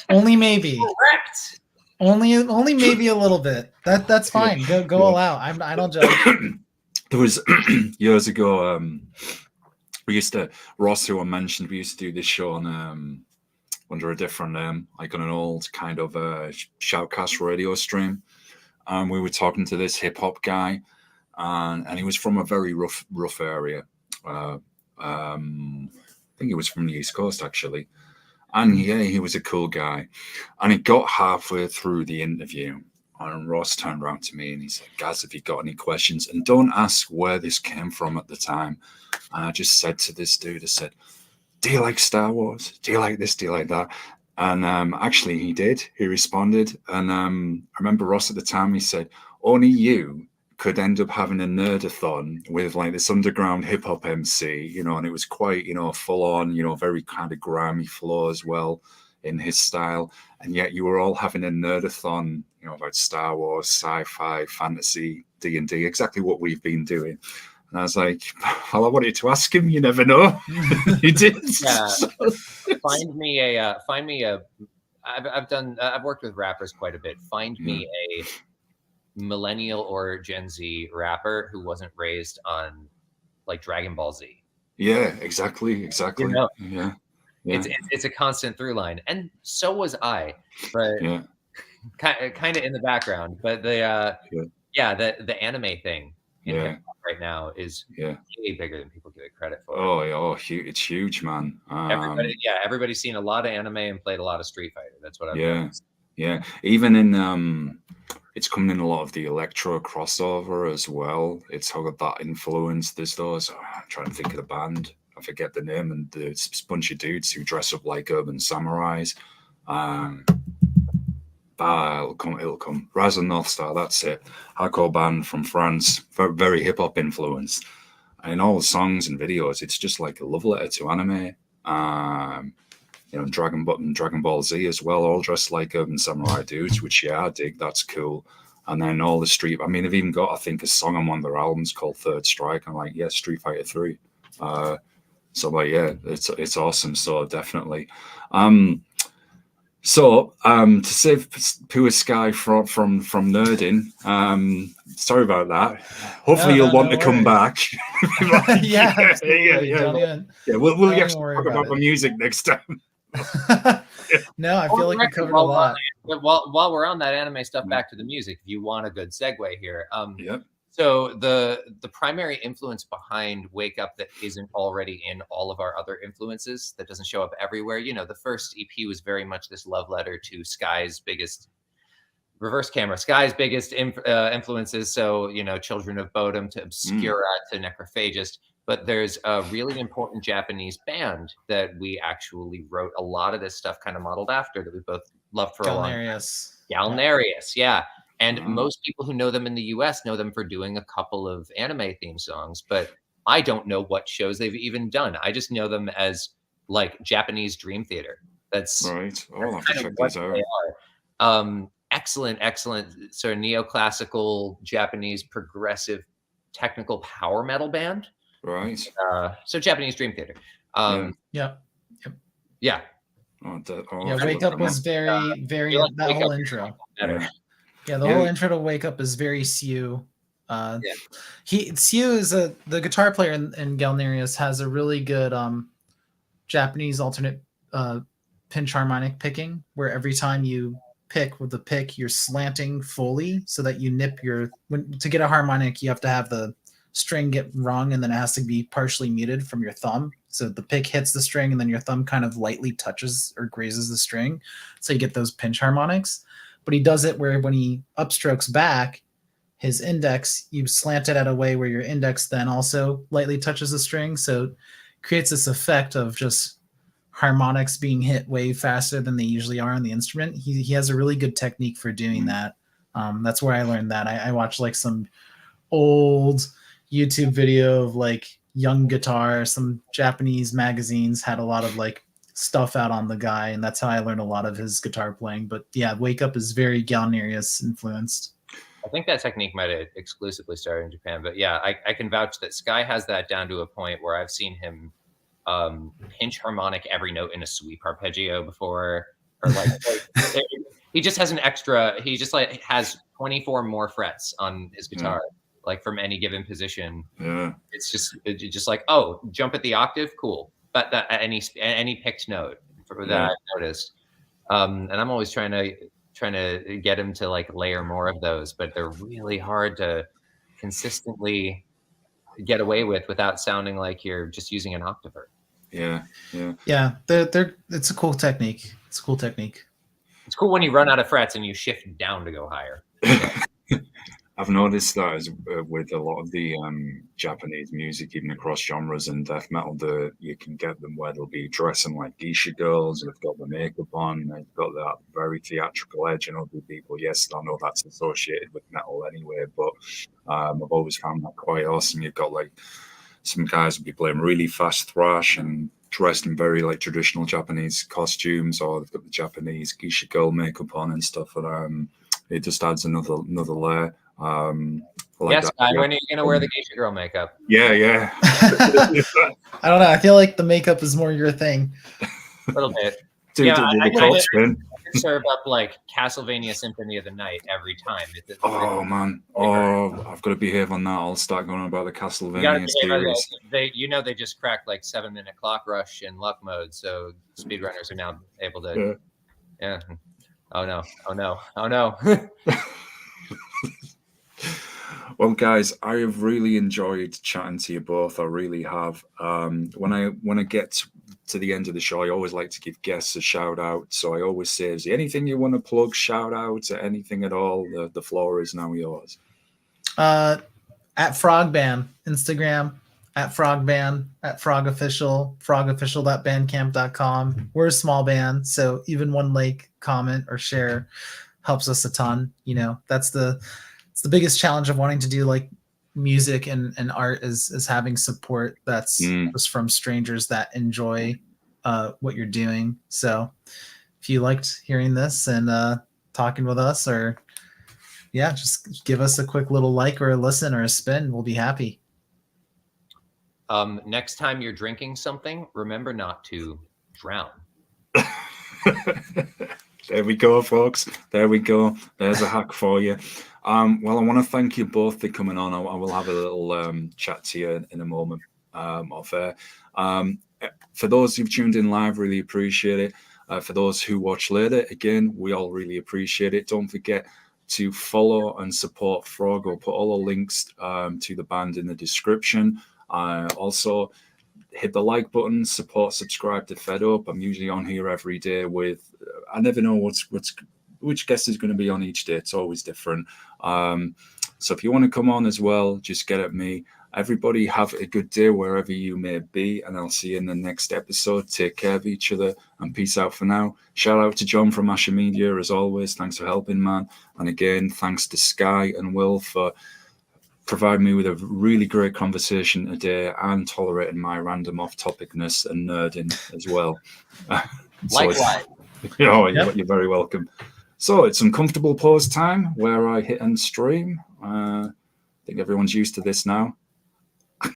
Only maybe. Correct. Only maybe a little bit. That's fine. Go all out. I don't judge. There was years ago, we used to, Ross, who I mentioned, we used to do this show on under a different name, like on an old kind of shoutcast radio stream. And we were talking to this hip hop guy, and he was from a very rough area. I think he was from the East Coast, actually. And yeah, he was a cool guy. And it got halfway through the interview, and Ross turned around to me and he said, "Guys, have you got any questions? And don't ask where this came from at the time." And I just said to this dude, I said, "Do you like Star Wars? Do you like this? Do you like that?" And actually he did. He responded. And I remember Ross at the time, he said, "Only you could end up having a nerdathon with like this underground hip hop MC, you know," and it was quite, you know, full on, you know, very kind of grimy flow as well in his style. And yet you were all having a nerdathon, you know, about Star Wars, sci-fi, fantasy, D&D, exactly what we've been doing. And I was like, well, I wanted to ask him. You never know. He did. Yeah. Find me a. I've worked with rappers quite a bit. Find me a millennial or Gen Z rapper who wasn't raised on like Dragon Ball Z. Yeah, exactly. You know? Yeah. It's a constant through line, and so was I, but kind of in the background. But the anime thing in hip hop right now is way bigger than people give it credit for. It's huge, man. Everybody's seen a lot of anime and played a lot of Street Fighter. That's what I've noticed. Yeah. Even in it's coming in a lot of the electro crossover as well. It's got that influence. There's those. I'm trying to think of the band. I forget the name, and there's a bunch of dudes who dress up like urban samurais. It'll come. Rise of North Star, that's it. Hardcore band from France, very, very hip hop influence. And in all the songs and videos, it's just like a love letter to anime. You know, Dragon Ball Z as well, all dressed like urban samurai dudes, which I dig. That's cool. And then all the street. I mean, they've even got, I think, a song on one of their albums called Third Strike. I'm like, yeah, Street Fighter 3. So like, yeah, it's awesome. So definitely. To save Pua Sky from nerding, sorry about that. Hopefully you'll want to come back. Yeah. We'll get to talk about the music next time. No, I feel like we covered a lot. while we're on that anime stuff, back to the music. If you want a good segue here, Yep. so the primary influence behind Wake Up that isn't already in all of our other influences, that doesn't show up everywhere. You know, the first EP was very much this love letter to Sky's biggest reverse camera, Sky's biggest influences. So, you know, Children of Bodom to Obscura to Necrophagist. But there's a really important Japanese band that we actually wrote a lot of this stuff kind of modeled after, that we both loved for a long time. Galnerius, yeah. And most people who know them in the US know them for doing a couple of anime theme songs, but I don't know what shows they've even done. I just know them as like Japanese Dream Theater. That's right. I'll have to check those out. Excellent sort of neoclassical Japanese progressive technical power metal band. Right. So Japanese Dream Theater. Yeah. Wake Up was very, very, that whole intro. Yeah, the whole intro to Wake Up is very Siu. Siu is the guitar player in Galnerius, has a really good Japanese alternate pinch harmonic picking, where every time you pick with the pick, you're slanting fully so that you nip to get a harmonic, you have to have the string get rung, and then it has to be partially muted from your thumb. So the pick hits the string, and then your thumb kind of lightly touches or grazes the string. So you get those pinch harmonics. But he does it where when he upstrokes back, his index, you slant it at a way where your index then also lightly touches the string. So it creates this effect of just harmonics being hit way faster than they usually are on the instrument. He has a really good technique for doing that. That's where I learned that. I watched like some old YouTube video of like young guitar. Some Japanese magazines had a lot of like stuff out on the guy, and that's how I learned a lot of his guitar playing. But yeah, Wake Up is very Galnerius influenced. I think that technique might have exclusively started in Japan, but yeah, I can vouch that Sky has that down to a point where I've seen him pinch harmonic every note in a sweep arpeggio before, or like he just has an extra. He just like has 24 more frets on his guitar, like from any given position. Yeah, it's just like, oh, jump at the octave, cool. But that any picked note that I've noticed, and I'm always trying to get him to like layer more of those, but they're really hard to consistently get away with without sounding like you're just using an octaver. Yeah. It's a cool technique. It's cool when you run out of frets and you shift down to go higher. I've noticed that with a lot of the Japanese music, even across genres and death metal, you can get them where they'll be dressing like geisha girls, they've got the makeup on, they've got that very theatrical edge, and other people, yes, I know that's associated with metal anyway, but I've always found that quite awesome. You've got like some guys will be playing really fast thrash and dressed in very like traditional Japanese costumes, or they've got the Japanese geisha girl makeup on and stuff, and it just adds another layer. Yes, when are you gonna wear the geisha girl makeup? Yeah. I don't know. I feel like the makeup is more your thing. A little bit. I could serve up like Castlevania Symphony of the Night every time. Man. I've got to behave on that. I'll start going on about the Castlevania series. They just cracked like 7-minute clock rush in luck mode, so speedrunners are now able to. Yeah. Oh no. Well, guys, I have really enjoyed chatting to you both. I really have. When I get to the end of the show, I always like to give guests a shout out. So I always say, is there anything you want to plug, shout out, anything at all? The floor is now yours. At Frogg Band, Instagram, at Frogg Band, at Frogg Official, frogofficial.bandcamp.com. We're a small band, so even one like, comment, or share helps us a ton. You know, it's the biggest challenge of wanting to do like music and art is having support that's just from strangers that enjoy what you're doing. So if you liked hearing this and talking with us, or just give us a quick little like or a listen or a spin, we'll be happy. Next time you're drinking something, remember not to drown. There we go, folks. There we go. There's a hack for you. Well, I want to thank you both for coming on. I will have a little chat to you in a moment off air. For those who've tuned in live, really appreciate it. For those who watch later, again, we all really appreciate it. Don't forget to follow and support Frogg. I'll put all the links to the band in the description. Also, hit the like button, support, subscribe to Fed Up. I'm usually on here every day with, I never know which guest is going to be on each day. It's always different. So if you want to come on as well, just get at me. Everybody have a good day wherever you may be, and I'll see you in the next episode. Take care of each other, and peace out for now. Shout out to John from Asher Media, as always. Thanks for helping, man. And again, thanks to Sky and Will for providing me with a really great conversation today and tolerating my random off-topicness and nerding as well. Likewise. You're very welcome. So it's some comfortable pause time where I hit end stream. I think everyone's used to this now.